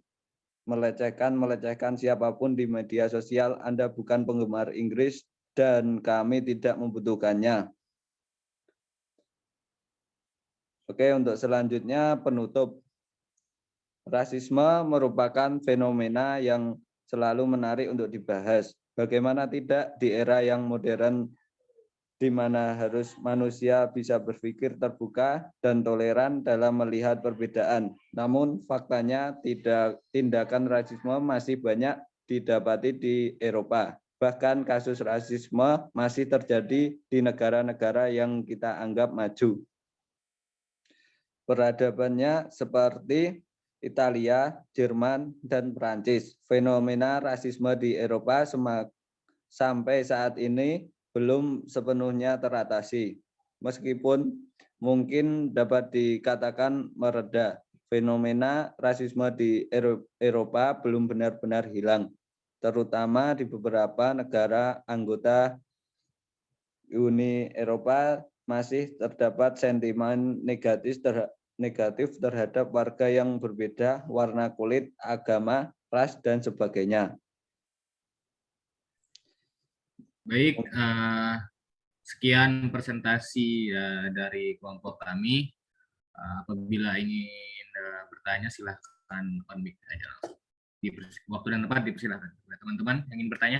siapapun di media sosial, Anda bukan penggemar Inggris dan kami tidak membutuhkannya. Oke, untuk selanjutnya penutup. Rasisme merupakan fenomena yang selalu menarik untuk dibahas. Bagaimana tidak di era yang modern di mana harus manusia bisa berpikir terbuka dan toleran dalam melihat perbedaan. Namun faktanya tindakan rasisme masih banyak didapati di Eropa. Bahkan kasus rasisme masih terjadi di negara-negara yang kita anggap maju. Peradabannya seperti Italia, Jerman, dan Prancis. Fenomena rasisme di Eropa sampai saat ini belum sepenuhnya teratasi. Meskipun mungkin dapat dikatakan mereda, fenomena rasisme di Eropa belum benar-benar hilang, terutama di beberapa negara anggota Uni Eropa masih terdapat sentimen negatif terhadap warga yang berbeda warna kulit, agama, ras, dan sebagainya. Baik, sekian presentasi dari kelompok kami. Apabila ingin bertanya, silahkan on mic aja langsung. Di waktu dan tempat dipersilahkan. Teman-teman yang ingin bertanya.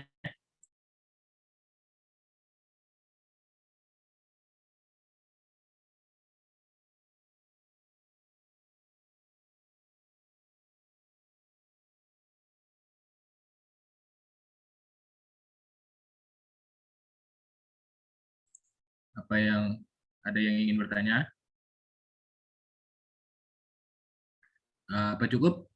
Ada yang ingin bertanya? Apa cukup?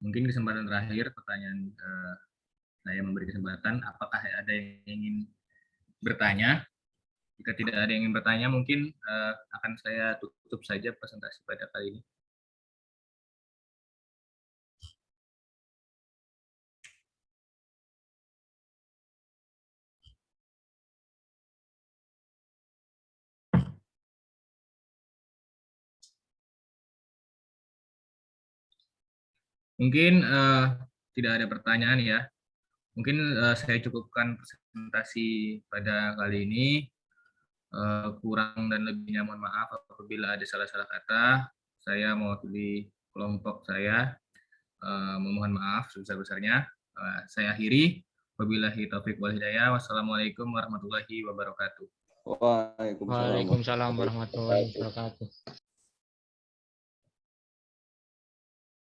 Mungkin kesempatan terakhir pertanyaan, saya memberi kesempatan, apakah ada yang ingin bertanya? Jika tidak ada yang ingin bertanya, mungkin akan saya tutup saja presentasi pada kali ini. Mungkin tidak ada pertanyaan ya. Mungkin saya cukupkan presentasi pada kali ini. Kurang dan lebihnya mohon maaf apabila ada salah-salah kata. Saya mewakili kelompok saya memohon maaf sebesar-besarnya. Saya akhiri. Wabillahi taufiq wal hidayah. Wassalamualaikum warahmatullahi wabarakatuh. Waalaikumsalam. Waalaikumsalam warahmatullahi wabarakatuh.